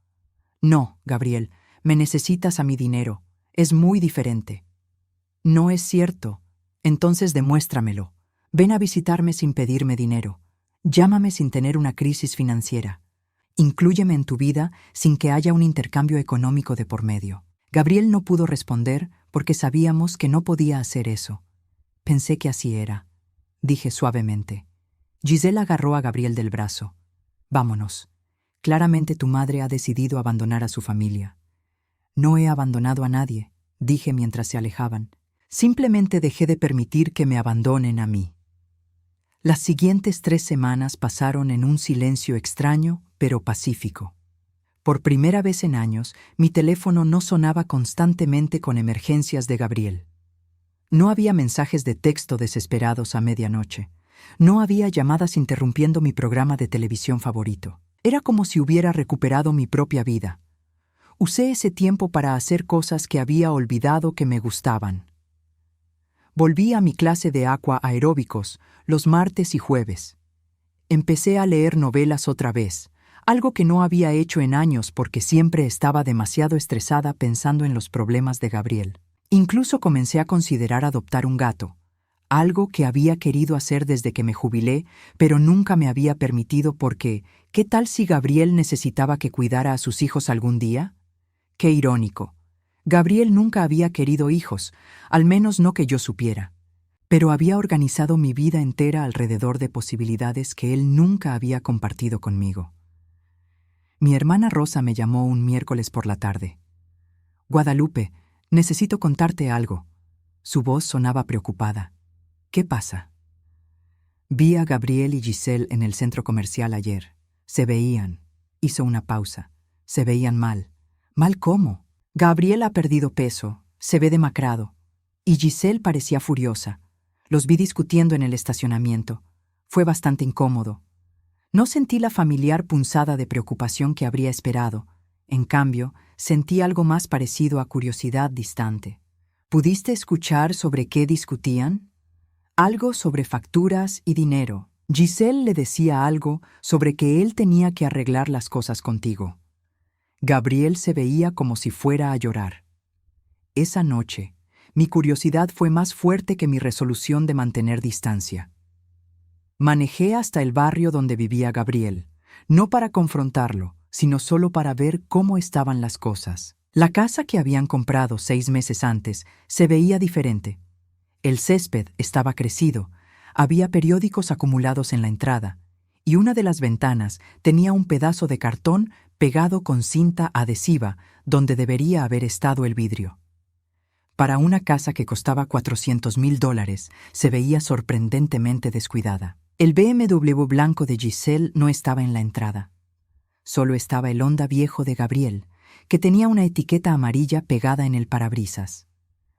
No, Gabriel, me necesitas a mi dinero. Es muy diferente. No es cierto. Entonces demuéstramelo. Ven a visitarme sin pedirme dinero. Llámame sin tener una crisis financiera. Inclúyeme en tu vida sin que haya un intercambio económico de por medio. Gabriel no pudo responder porque sabíamos que no podía hacer eso. Pensé que así era, dije suavemente. Giselle agarró a Gabriel del brazo. Vámonos. Claramente tu madre ha decidido abandonar a su familia. No he abandonado a nadie, dije mientras se alejaban. Simplemente dejé de permitir que me abandonen a mí. Las siguientes 3 semanas pasaron en un silencio extraño, pero pacífico. Por primera vez en años, mi teléfono no sonaba constantemente con emergencias de Gabriel. No había mensajes de texto desesperados a medianoche. No había llamadas interrumpiendo mi programa de televisión favorito. Era como si hubiera recuperado mi propia vida. Usé ese tiempo para hacer cosas que había olvidado que me gustaban. Volví a mi clase de aqua aeróbicos los martes y jueves. Empecé a leer novelas otra vez, algo que no había hecho en años porque siempre estaba demasiado estresada pensando en los problemas de Gabriel. Incluso comencé a considerar adoptar un gato, algo que había querido hacer desde que me jubilé, pero nunca me había permitido porque, ¿qué tal si Gabriel necesitaba que cuidara a sus hijos algún día? Qué irónico. Gabriel nunca había querido hijos, al menos no que yo supiera, pero había organizado mi vida entera alrededor de posibilidades que él nunca había compartido conmigo. Mi hermana Rosa me llamó un miércoles por la tarde. «Guadalupe, necesito contarte algo». Su voz sonaba preocupada. «¿Qué pasa?» «Vi a Gabriel y Giselle en el centro comercial ayer. Se veían». Hizo una pausa. «Se veían mal». «¿Mal cómo?» «Gabriel ha perdido peso, se ve demacrado. Y Giselle parecía furiosa. Los vi discutiendo en el estacionamiento. Fue bastante incómodo. No sentí la familiar punzada de preocupación que habría esperado. En cambio, sentí algo más parecido a curiosidad distante». «¿Pudiste escuchar sobre qué discutían?» «Algo sobre facturas y dinero. Giselle le decía algo sobre que él tenía que arreglar las cosas contigo». Gabriel se veía como si fuera a llorar. Esa noche, mi curiosidad fue más fuerte que mi resolución de mantener distancia. Manejé hasta el barrio donde vivía Gabriel, no para confrontarlo, sino solo para ver cómo estaban las cosas. La casa que habían comprado 6 meses antes se veía diferente. El césped estaba crecido, había periódicos acumulados en la entrada, y una de las ventanas tenía un pedazo de cartón pegado con cinta adhesiva donde debería haber estado el vidrio. Para una casa que costaba $400,000, se veía sorprendentemente descuidada. El BMW blanco de Giselle no estaba en la entrada. Solo estaba el Honda viejo de Gabriel, que tenía una etiqueta amarilla pegada en el parabrisas.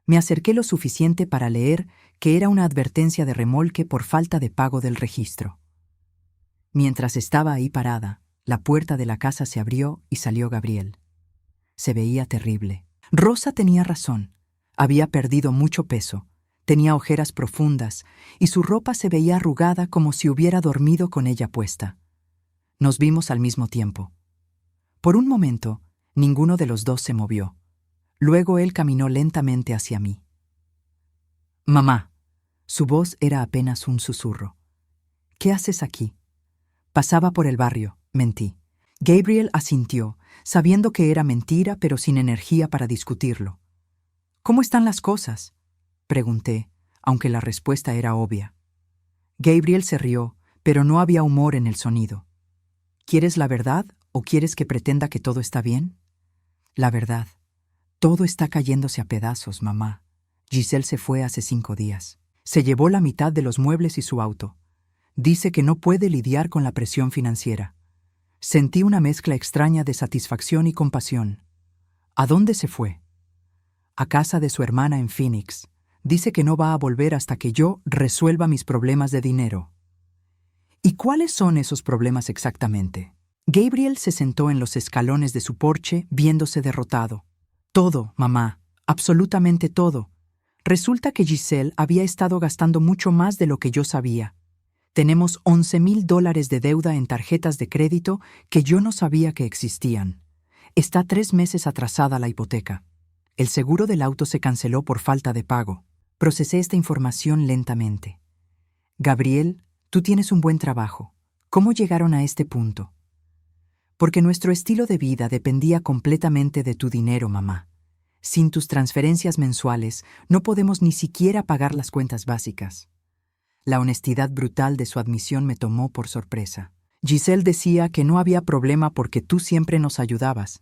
Me acerqué lo suficiente para leer que era una advertencia de remolque por falta de pago del registro. Mientras estaba ahí parada, la puerta de la casa se abrió y salió Gabriel. Se veía terrible. Rosa tenía razón. Había perdido mucho peso, tenía ojeras profundas y su ropa se veía arrugada como si hubiera dormido con ella puesta. Nos vimos al mismo tiempo. Por un momento, ninguno de los dos se movió. Luego él caminó lentamente hacia mí. «Mamá». Su voz era apenas un susurro. «¿Qué haces aquí?» «Pasaba por el barrio», mentí. Gabriel asintió, sabiendo que era mentira pero sin energía para discutirlo. «¿Cómo están las cosas?», pregunté, aunque la respuesta era obvia. Gabriel se rió, pero no había humor en el sonido. «¿Quieres la verdad o quieres que pretenda que todo está bien?» «La verdad. Todo está cayéndose a pedazos, mamá. Giselle se fue hace 5 días. Se llevó la mitad de los muebles y su auto. Dice que no puede lidiar con la presión financiera». Sentí una mezcla extraña de satisfacción y compasión. «¿A dónde se fue?» «A casa de su hermana en Phoenix. Dice que no va a volver hasta que yo resuelva mis problemas de dinero». «¿Y cuáles son esos problemas exactamente?» Gabriel se sentó en los escalones de su porche, viéndose derrotado. «Todo, mamá, absolutamente todo. Resulta que Giselle había estado gastando mucho más de lo que yo sabía. Tenemos $11,000 de deuda en tarjetas de crédito que yo no sabía que existían. Está 3 meses atrasada la hipoteca. El seguro del auto se canceló por falta de pago». Procesé esta información lentamente. «Gabriel, tú tienes un buen trabajo. ¿Cómo llegaron a este punto?» «Porque nuestro estilo de vida dependía completamente de tu dinero, mamá. Sin tus transferencias mensuales, no podemos ni siquiera pagar las cuentas básicas». La honestidad brutal de su admisión me tomó por sorpresa. «Giselle decía que no había problema porque tú siempre nos ayudabas.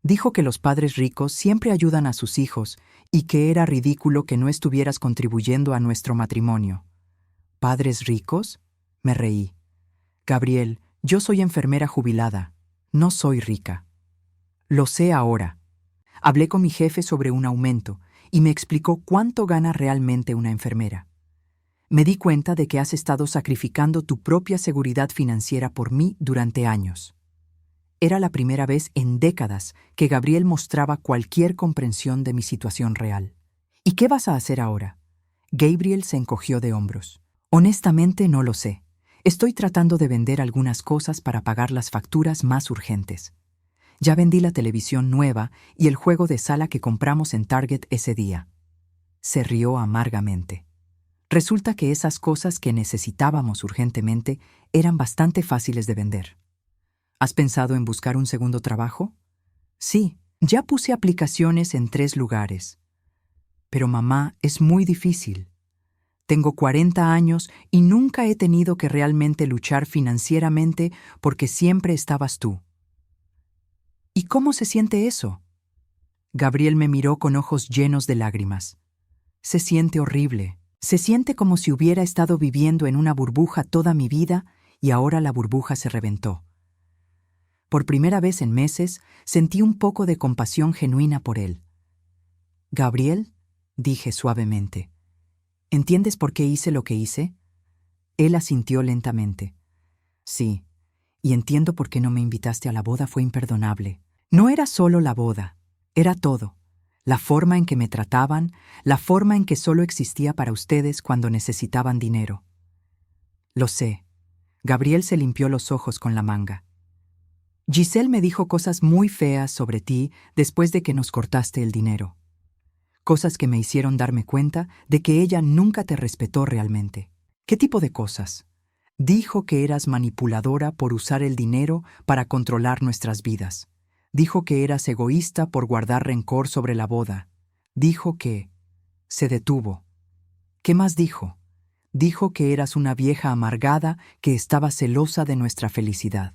Dijo que los padres ricos siempre ayudan a sus hijos y que era ridículo que no estuvieras contribuyendo a nuestro matrimonio». «¿Padres ricos?», me reí. «Gabriel, yo soy enfermera jubilada. No soy rica». «Lo sé ahora. Hablé con mi jefe sobre un aumento y me explicó cuánto gana realmente una enfermera. Me di cuenta de que has estado sacrificando tu propia seguridad financiera por mí durante años». Era la primera vez en décadas que Gabriel mostraba cualquier comprensión de mi situación real. «¿Y qué vas a hacer ahora?». Gabriel se encogió de hombros. «Honestamente no lo sé. Estoy tratando de vender algunas cosas para pagar las facturas más urgentes. Ya vendí la televisión nueva y el juego de sala que compramos en Target ese día». Se rió amargamente. «Resulta que esas cosas que necesitábamos urgentemente eran bastante fáciles de vender». «¿Has pensado en buscar un segundo trabajo?». «Sí, Ya puse aplicaciones en 3 lugares. Pero mamá, es muy difícil. Tengo 40 años y nunca he tenido que realmente luchar financieramente porque siempre estabas tú. ¿Y cómo se siente eso? Gabriel me miró con ojos llenos de lágrimas. Se siente horrible. Se siente como si hubiera estado viviendo en una burbuja toda mi vida y ahora la burbuja se reventó. Por primera vez en meses, sentí un poco de compasión genuina por él. Gabriel, dije suavemente, ¿entiendes por qué hice lo que hice? Él asintió lentamente. Sí, y entiendo por qué no me invitaste a la boda, fue imperdonable. No era solo la boda, era todo. La forma en que me trataban, la forma en que solo existía para ustedes cuando necesitaban dinero. Lo sé. Gabriel se limpió los ojos con la manga. Giselle me dijo cosas muy feas sobre ti después de que nos cortaste el dinero. Cosas que me hicieron darme cuenta de que ella nunca te respetó realmente. ¿Qué tipo de cosas? Dijo que eras manipuladora por usar el dinero para controlar nuestras vidas. Dijo que eras egoísta por guardar rencor sobre la boda. Dijo que... Se detuvo. ¿Qué más dijo? Dijo que eras una vieja amargada que estaba celosa de nuestra felicidad.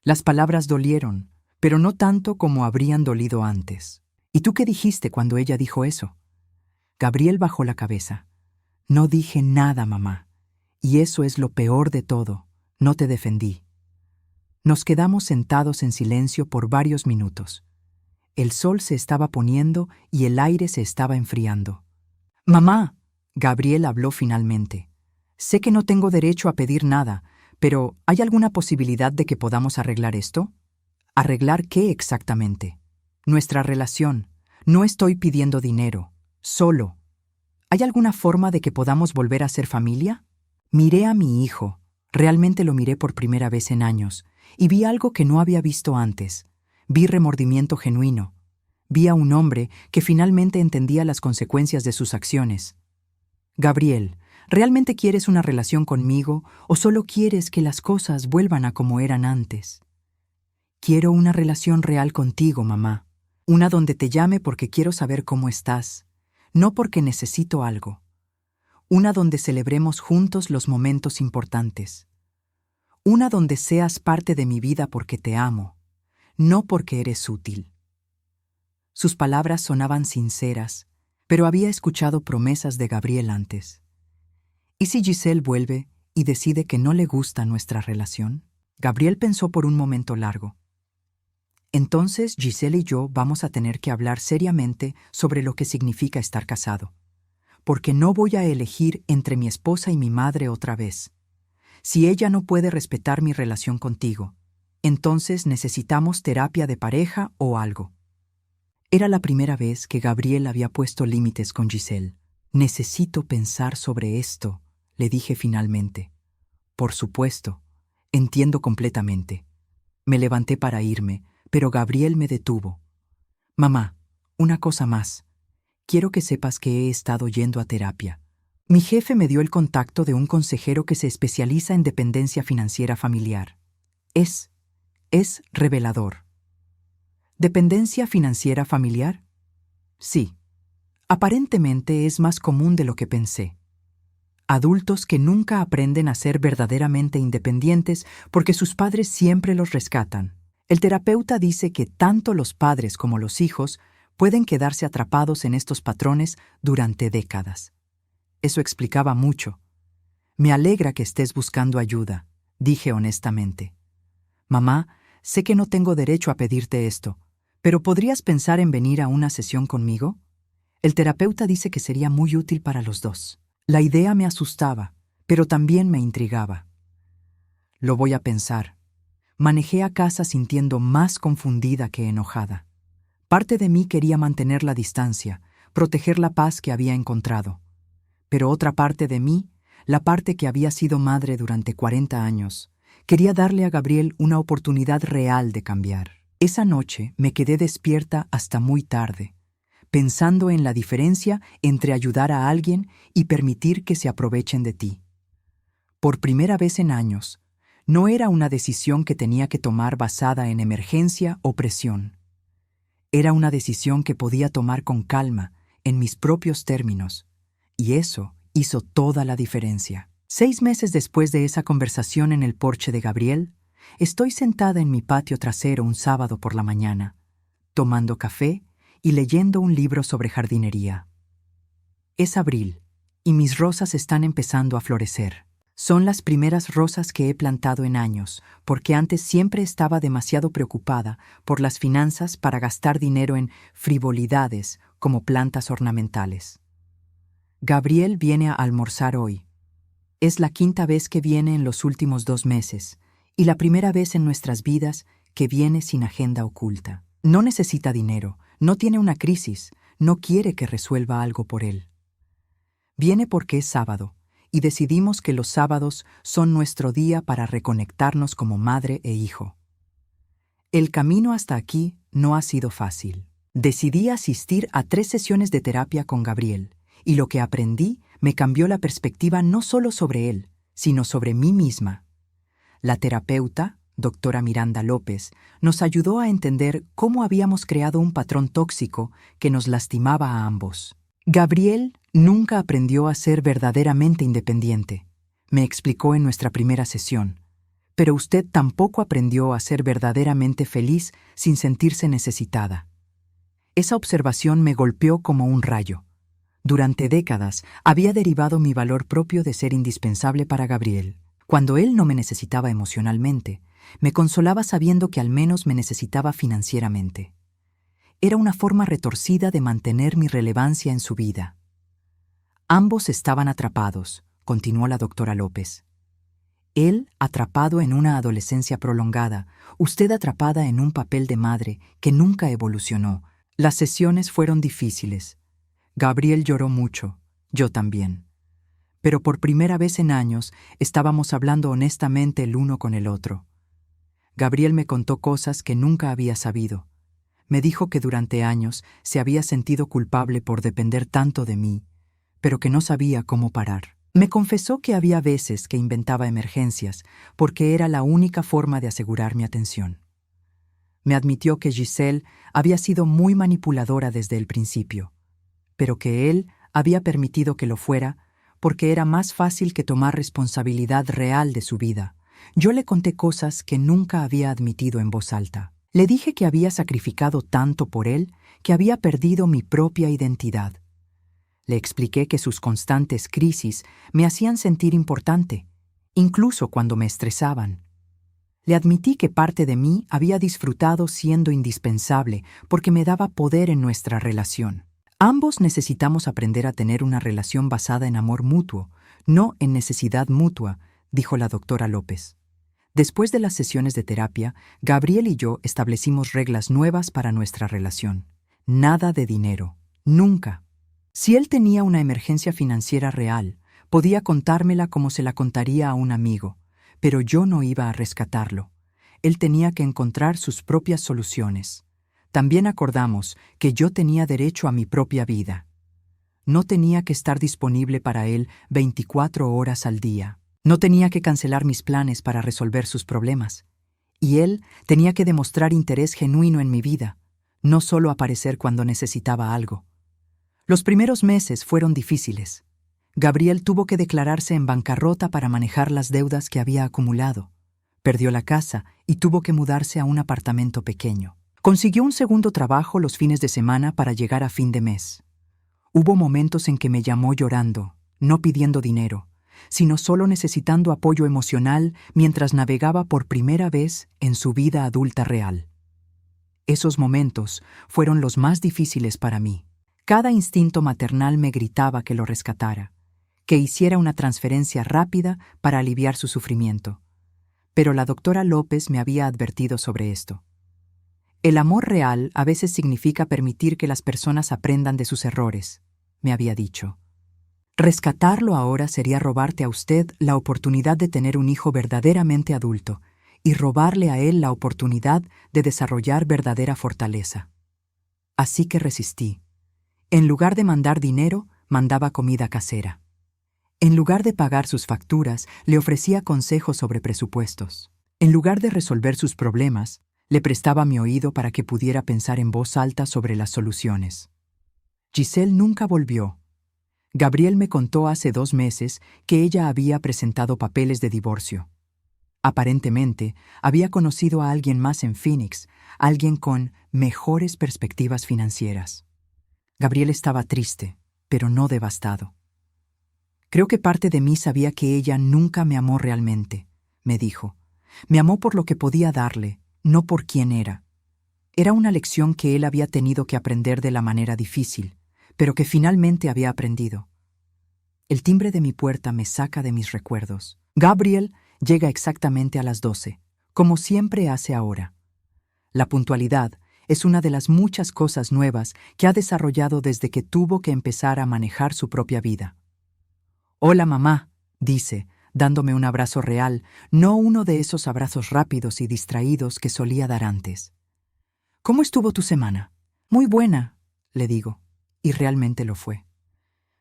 Las palabras dolieron, pero no tanto como habrían dolido antes. ¿Y tú qué dijiste cuando ella dijo eso? Gabriel bajó la cabeza. No dije nada, mamá. Y eso es lo peor de todo. No te defendí. Nos quedamos sentados en silencio por varios minutos. El sol se estaba poniendo y el aire se estaba enfriando. Mamá, Gabriel habló finalmente. Sé que no tengo derecho a pedir nada, pero ¿hay alguna posibilidad de que podamos arreglar esto? ¿Arreglar qué exactamente? Nuestra relación. No estoy pidiendo dinero. Solo. ¿Hay alguna forma de que podamos volver a ser familia? Miré a mi hijo. Realmente lo miré por primera vez en años, y vi algo que no había visto antes. Vi remordimiento genuino. Vi a un hombre que finalmente entendía las consecuencias de sus acciones. Gabriel, ¿realmente quieres una relación conmigo o solo quieres que las cosas vuelvan a como eran antes? Quiero una relación real contigo, mamá. Una donde te llame porque quiero saber cómo estás, no porque necesito algo. Una donde celebremos juntos los momentos importantes. Una donde seas parte de mi vida porque te amo, no porque eres útil. Sus palabras sonaban sinceras, pero había escuchado promesas de Gabriel antes. ¿Y si Giselle vuelve y decide que no le gusta nuestra relación? Gabriel pensó por un momento largo. Entonces Giselle y yo vamos a tener que hablar seriamente sobre lo que significa estar casado. Porque no voy a elegir entre mi esposa y mi madre otra vez. Si ella no puede respetar mi relación contigo, entonces necesitamos terapia de pareja o algo. Era la primera vez que Gabriel había puesto límites con Giselle. Necesito pensar sobre esto, le dije finalmente. Por supuesto, entiendo completamente. Me levanté para irme, pero Gabriel me detuvo. Mamá, una cosa más. Quiero que sepas que he estado yendo a terapia. Mi jefe me dio el contacto de un consejero que se especializa en dependencia financiera familiar. Es revelador. ¿Dependencia financiera familiar? Sí. Aparentemente es más común de lo que pensé. Adultos que nunca aprenden a ser verdaderamente independientes porque sus padres siempre los rescatan. El terapeuta dice que tanto los padres como los hijos pueden quedarse atrapados en estos patrones durante décadas. Eso explicaba mucho. Me alegra que estés buscando ayuda, dije honestamente. Mamá, sé que no tengo derecho a pedirte esto, pero ¿podrías pensar en venir a una sesión conmigo? El terapeuta dice que sería muy útil para los dos. La idea me asustaba, pero también me intrigaba. Lo voy a pensar. Manejé a casa sintiendo más confundida que enojada. Parte de mí quería mantener la distancia, proteger la paz que había encontrado. Pero otra parte de mí, la parte que había sido madre durante 40 años, quería darle a Gabriel una oportunidad real de cambiar. Esa noche me quedé despierta hasta muy tarde, pensando en la diferencia entre ayudar a alguien y permitir que se aprovechen de ti. Por primera vez en años, no era una decisión que tenía que tomar basada en emergencia o presión. Era una decisión que podía tomar con calma, en mis propios términos, y eso hizo toda la diferencia. 6 meses después de esa conversación en el porche de Gabriel, estoy sentada en mi patio trasero un sábado por la mañana, tomando café y leyendo un libro sobre jardinería. Es abril, y mis rosas están empezando a florecer. Son las primeras rosas que he plantado en años, porque antes siempre estaba demasiado preocupada por las finanzas para gastar dinero en frivolidades como plantas ornamentales. Gabriel viene a almorzar hoy. Es la 5ª vez que viene en los últimos 2 meses, y la primera vez en nuestras vidas que viene sin agenda oculta. No necesita dinero, no tiene una crisis, no quiere que resuelva algo por él. Viene porque es sábado, y decidimos que los sábados son nuestro día para reconectarnos como madre e hijo. El camino hasta aquí no ha sido fácil. Decidí asistir a 3 sesiones de terapia con Gabriel, y lo que aprendí me cambió la perspectiva no solo sobre él, sino sobre mí misma. La terapeuta, doctora Miranda López, nos ayudó a entender cómo habíamos creado un patrón tóxico que nos lastimaba a ambos. Gabriel nunca aprendió a ser verdaderamente independiente, me explicó en nuestra primera sesión, pero usted tampoco aprendió a ser verdaderamente feliz sin sentirse necesitada. Esa observación me golpeó como un rayo. Durante décadas había derivado mi valor propio de ser indispensable para Gabriel. Cuando él no me necesitaba emocionalmente, me consolaba sabiendo que al menos me necesitaba financieramente. Era una forma retorcida de mantener mi relevancia en su vida. Ambos estaban atrapados, continuó la doctora López. Él atrapado en una adolescencia prolongada, usted atrapada en un papel de madre que nunca evolucionó. Las sesiones fueron difíciles. Gabriel lloró mucho, yo también. Pero por primera vez en años estábamos hablando honestamente el uno con el otro. Gabriel me contó cosas que nunca había sabido. Me dijo que durante años se había sentido culpable por depender tanto de mí, pero que no sabía cómo parar. Me confesó que había veces que inventaba emergencias porque era la única forma de asegurar mi atención. Me admitió que Giselle había sido muy manipuladora desde el principio, pero que él había permitido que lo fuera porque era más fácil que tomar responsabilidad real de su vida. Yo le conté cosas que nunca había admitido en voz alta. Le dije que había sacrificado tanto por él que había perdido mi propia identidad. Le expliqué que sus constantes crisis me hacían sentir importante, incluso cuando me estresaban. Le admití que parte de mí había disfrutado siendo indispensable porque me daba poder en nuestra relación. Ambos necesitamos aprender a tener una relación basada en amor mutuo, no en necesidad mutua, dijo la doctora López. Después de las sesiones de terapia, Gabriel y yo establecimos reglas nuevas para nuestra relación. Nada de dinero, nunca. Si él tenía una emergencia financiera real, podía contármela como se la contaría a un amigo, pero yo no iba a rescatarlo. Él tenía que encontrar sus propias soluciones. También acordamos que yo tenía derecho a mi propia vida. No tenía que estar disponible para él 24 horas al día. No tenía que cancelar mis planes para resolver sus problemas. Y él tenía que demostrar interés genuino en mi vida, no solo aparecer cuando necesitaba algo. Los primeros meses fueron difíciles. Gabriel tuvo que declararse en bancarrota para manejar las deudas que había acumulado. Perdió la casa y tuvo que mudarse a un apartamento pequeño. Consiguió un segundo trabajo los fines de semana para llegar a fin de mes. Hubo momentos en que me llamó llorando, no pidiendo dinero, sino solo necesitando apoyo emocional mientras navegaba por primera vez en su vida adulta real. Esos momentos fueron los más difíciles para mí. Cada instinto maternal me gritaba que lo rescatara, que hiciera una transferencia rápida para aliviar su sufrimiento. Pero la doctora López me había advertido sobre esto. El amor real a veces significa permitir que las personas aprendan de sus errores, me había dicho. Rescatarlo ahora sería robarte a usted la oportunidad de tener un hijo verdaderamente adulto y robarle a él la oportunidad de desarrollar verdadera fortaleza. Así que resistí. En lugar de mandar dinero, mandaba comida casera. En lugar de pagar sus facturas, le ofrecía consejos sobre presupuestos. En lugar de resolver sus problemas, Le prestaba mi oído para que pudiera pensar en voz alta sobre las soluciones. Giselle nunca volvió. Gabriel me contó hace 2 meses que ella había presentado papeles de divorcio. Aparentemente, había conocido a alguien más en Phoenix, alguien con mejores perspectivas financieras. Gabriel estaba triste, pero no devastado. Creo que parte de mí sabía que ella nunca me amó realmente, me dijo. Me amó por lo que podía darle, no por quién era. Era una lección que él había tenido que aprender de la manera difícil, pero que finalmente había aprendido. El timbre de mi puerta me saca de mis recuerdos. Gabriel llega exactamente a las 12, como siempre hace ahora. La puntualidad es una de las muchas cosas nuevas que ha desarrollado desde que tuvo que empezar a manejar su propia vida. «Hola, mamá», dice, dándome un abrazo real, no uno de esos abrazos rápidos y distraídos que solía dar antes. «¿Cómo estuvo tu semana?» «Muy buena», le digo, y realmente lo fue.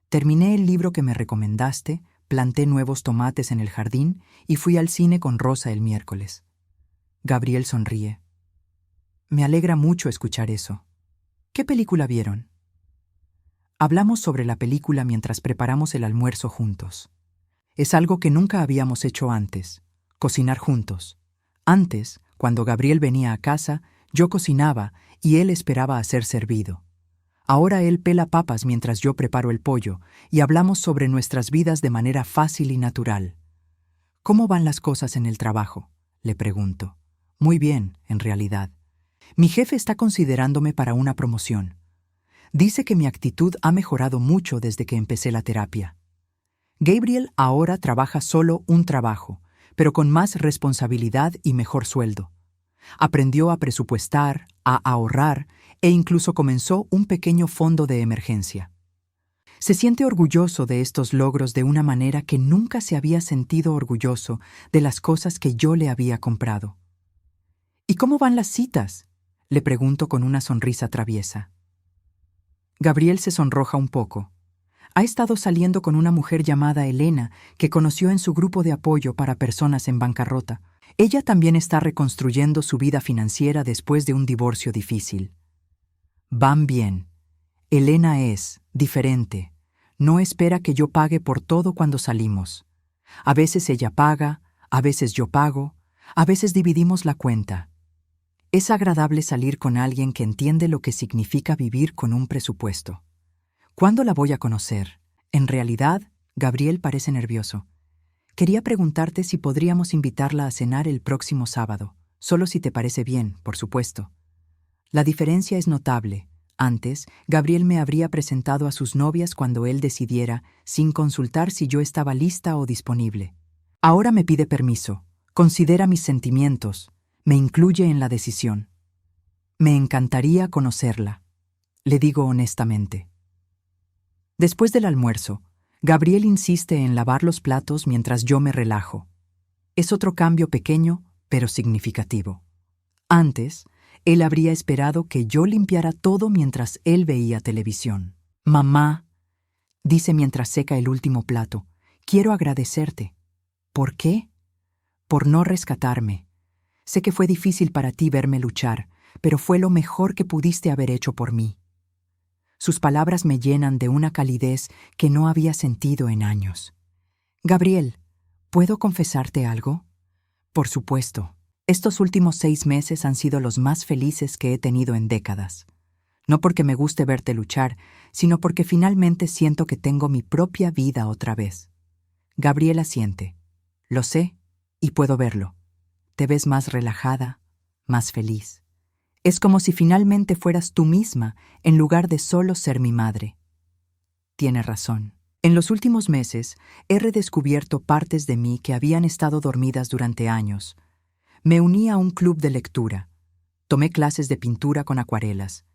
Terminé el libro que me recomendaste, planté nuevos tomates en el jardín y fui al cine con Rosa el miércoles. Gabriel sonríe. Me alegra mucho escuchar eso. ¿Qué película vieron? Hablamos sobre la película mientras preparamos el almuerzo juntos. Es algo que nunca habíamos hecho antes, cocinar juntos. Antes, cuando Gabriel venía a casa, yo cocinaba y él esperaba a ser servido. Ahora él pela papas mientras yo preparo el pollo y hablamos sobre nuestras vidas de manera fácil y natural. ¿Cómo van las cosas en el trabajo?, le pregunto. Muy bien, en realidad. Mi jefe está considerándome para una promoción. Dice que mi actitud ha mejorado mucho desde que empecé la terapia. Gabriel ahora trabaja solo un trabajo, pero con más responsabilidad y mejor sueldo. Aprendió a presupuestar, a ahorrar e incluso comenzó un pequeño fondo de emergencia. Se siente orgulloso de estos logros de una manera que nunca se había sentido orgulloso de las cosas que yo le había comprado. ¿Y cómo van las citas?, le pregunto con una sonrisa traviesa. Gabriel se sonroja un poco. Ha estado saliendo con una mujer llamada Elena que conoció en su grupo de apoyo para personas en bancarrota. Ella también está reconstruyendo su vida financiera después de un divorcio difícil. Van bien. Elena es diferente. No espera que yo pague por todo cuando salimos. A veces ella paga, a veces yo pago, a veces dividimos la cuenta. Es agradable salir con alguien que entiende lo que significa vivir con un presupuesto. ¿Cuándo la voy a conocer? En realidad, Gabriel parece nervioso. Quería preguntarte si podríamos invitarla a cenar el próximo sábado, solo si te parece bien, por supuesto. La diferencia es notable. Antes, Gabriel me habría presentado a sus novias cuando él decidiera, sin consultar si yo estaba lista o disponible. Ahora me pide permiso, considera mis sentimientos, me incluye en la decisión. Me encantaría conocerla, le digo honestamente. Después del almuerzo, Gabriel insiste en lavar los platos mientras yo me relajo. Es otro cambio pequeño, pero significativo. Antes, él habría esperado que yo limpiara todo mientras él veía televisión. «Mamá», dice mientras seca el último plato, «quiero agradecerte». «¿Por qué?» «Por no rescatarme. Sé que fue difícil para ti verme luchar, pero fue lo mejor que pudiste haber hecho por mí». Sus palabras me llenan de una calidez que no había sentido en años. «Gabriel, ¿puedo confesarte algo?» «Por supuesto. Estos últimos 6 meses han sido los más felices que he tenido en décadas. No porque me guste verte luchar, sino porque finalmente siento que tengo mi propia vida otra vez». Gabriel asiente. «Lo sé, y puedo verlo. Te ves más relajada, más feliz. Es como si finalmente fueras tú misma, en lugar de solo ser mi madre». Tiene razón. En los últimos meses, he redescubierto partes de mí que habían estado dormidas durante años. Me uní a un club de lectura. Tomé clases de pintura con acuarelas.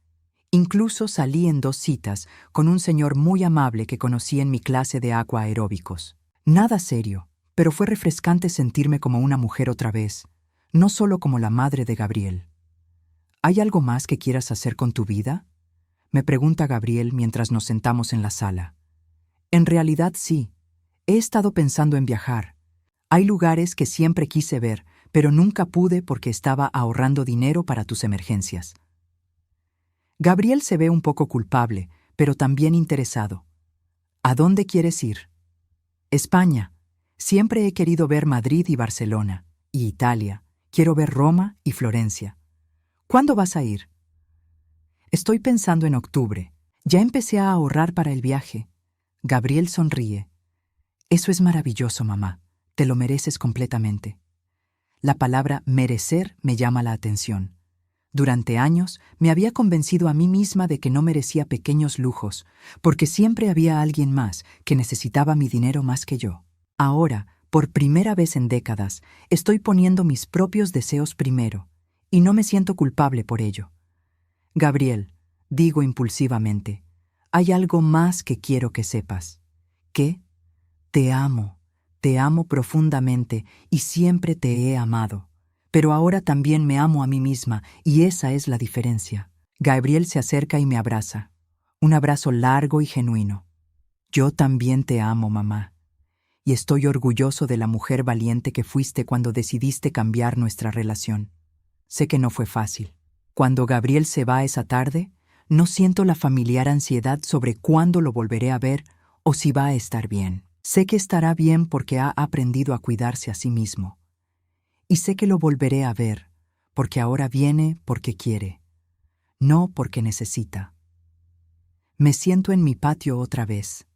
Incluso salí en 2 citas con un señor muy amable que conocí en mi clase de aquaeróbicos. Nada serio, pero fue refrescante sentirme como una mujer otra vez, no solo como la madre de Gabriel. ¿Hay algo más que quieras hacer con tu vida?, me pregunta Gabriel mientras nos sentamos en la sala. En realidad sí. He estado pensando en viajar. Hay lugares que siempre quise ver, pero nunca pude porque estaba ahorrando dinero para tus emergencias. Gabriel se ve un poco culpable, pero también interesado. ¿A dónde quieres ir? España. Siempre he querido ver Madrid y Barcelona, y Italia. Quiero ver Roma y Florencia. ¿Cuándo vas a ir? Estoy pensando en octubre. Ya empecé a ahorrar para el viaje. Gabriel sonríe. Eso es maravilloso, mamá. Te lo mereces completamente. La palabra merecer me llama la atención. Durante años me había convencido a mí misma de que no merecía pequeños lujos, porque siempre había alguien más que necesitaba mi dinero más que yo. Ahora, por primera vez en décadas, estoy poniendo mis propios deseos primero, y no me siento culpable por ello. Gabriel, digo impulsivamente, hay algo más que quiero que sepas. ¿Qué? Te amo profundamente y siempre te he amado. Pero ahora también me amo a mí misma y esa es la diferencia. Gabriel se acerca y me abraza. Un abrazo largo y genuino. Yo también te amo, mamá. Y estoy orgulloso de la mujer valiente que fuiste cuando decidiste cambiar nuestra relación. Sé que no fue fácil. Cuando Gabriel se va esa tarde, no siento la familiar ansiedad sobre cuándo lo volveré a ver o si va a estar bien. Sé que estará bien porque ha aprendido a cuidarse a sí mismo. Y sé que lo volveré a ver, porque ahora viene porque quiere, no porque necesita. Me siento en mi patio otra vez,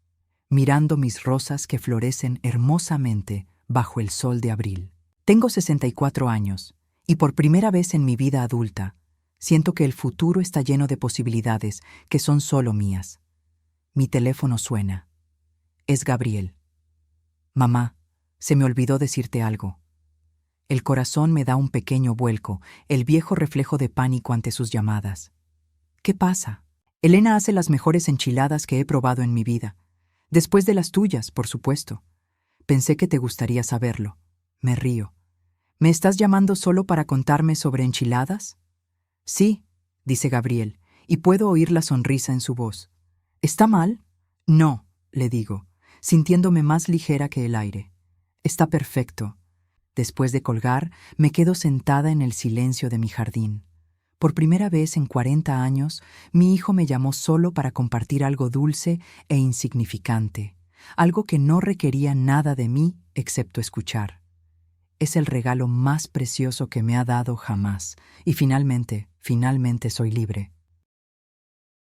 mirando mis rosas que florecen hermosamente bajo el sol de abril. Tengo 64 años, y por primera vez en mi vida adulta, siento que el futuro está lleno de posibilidades que son solo mías. Mi teléfono suena. Es Gabriel. Mamá, se me olvidó decirte algo. El corazón me da un pequeño vuelco, el viejo reflejo de pánico ante sus llamadas. ¿Qué pasa? Elena hace las mejores enchiladas que he probado en mi vida. Después de las tuyas, por supuesto. Pensé que te gustaría saberlo. Me río. ¿Me estás llamando solo para contarme sobre enchiladas? Sí, dice Gabriel, y puedo oír la sonrisa en su voz. ¿Está mal? No, le digo, sintiéndome más ligera que el aire. Está perfecto. Después de colgar, me quedo sentada en el silencio de mi jardín. Por primera vez en 40 años, mi hijo me llamó solo para compartir algo dulce e insignificante, algo que no requería nada de mí excepto escuchar. Es el regalo más precioso que me ha dado jamás, y finalmente soy libre.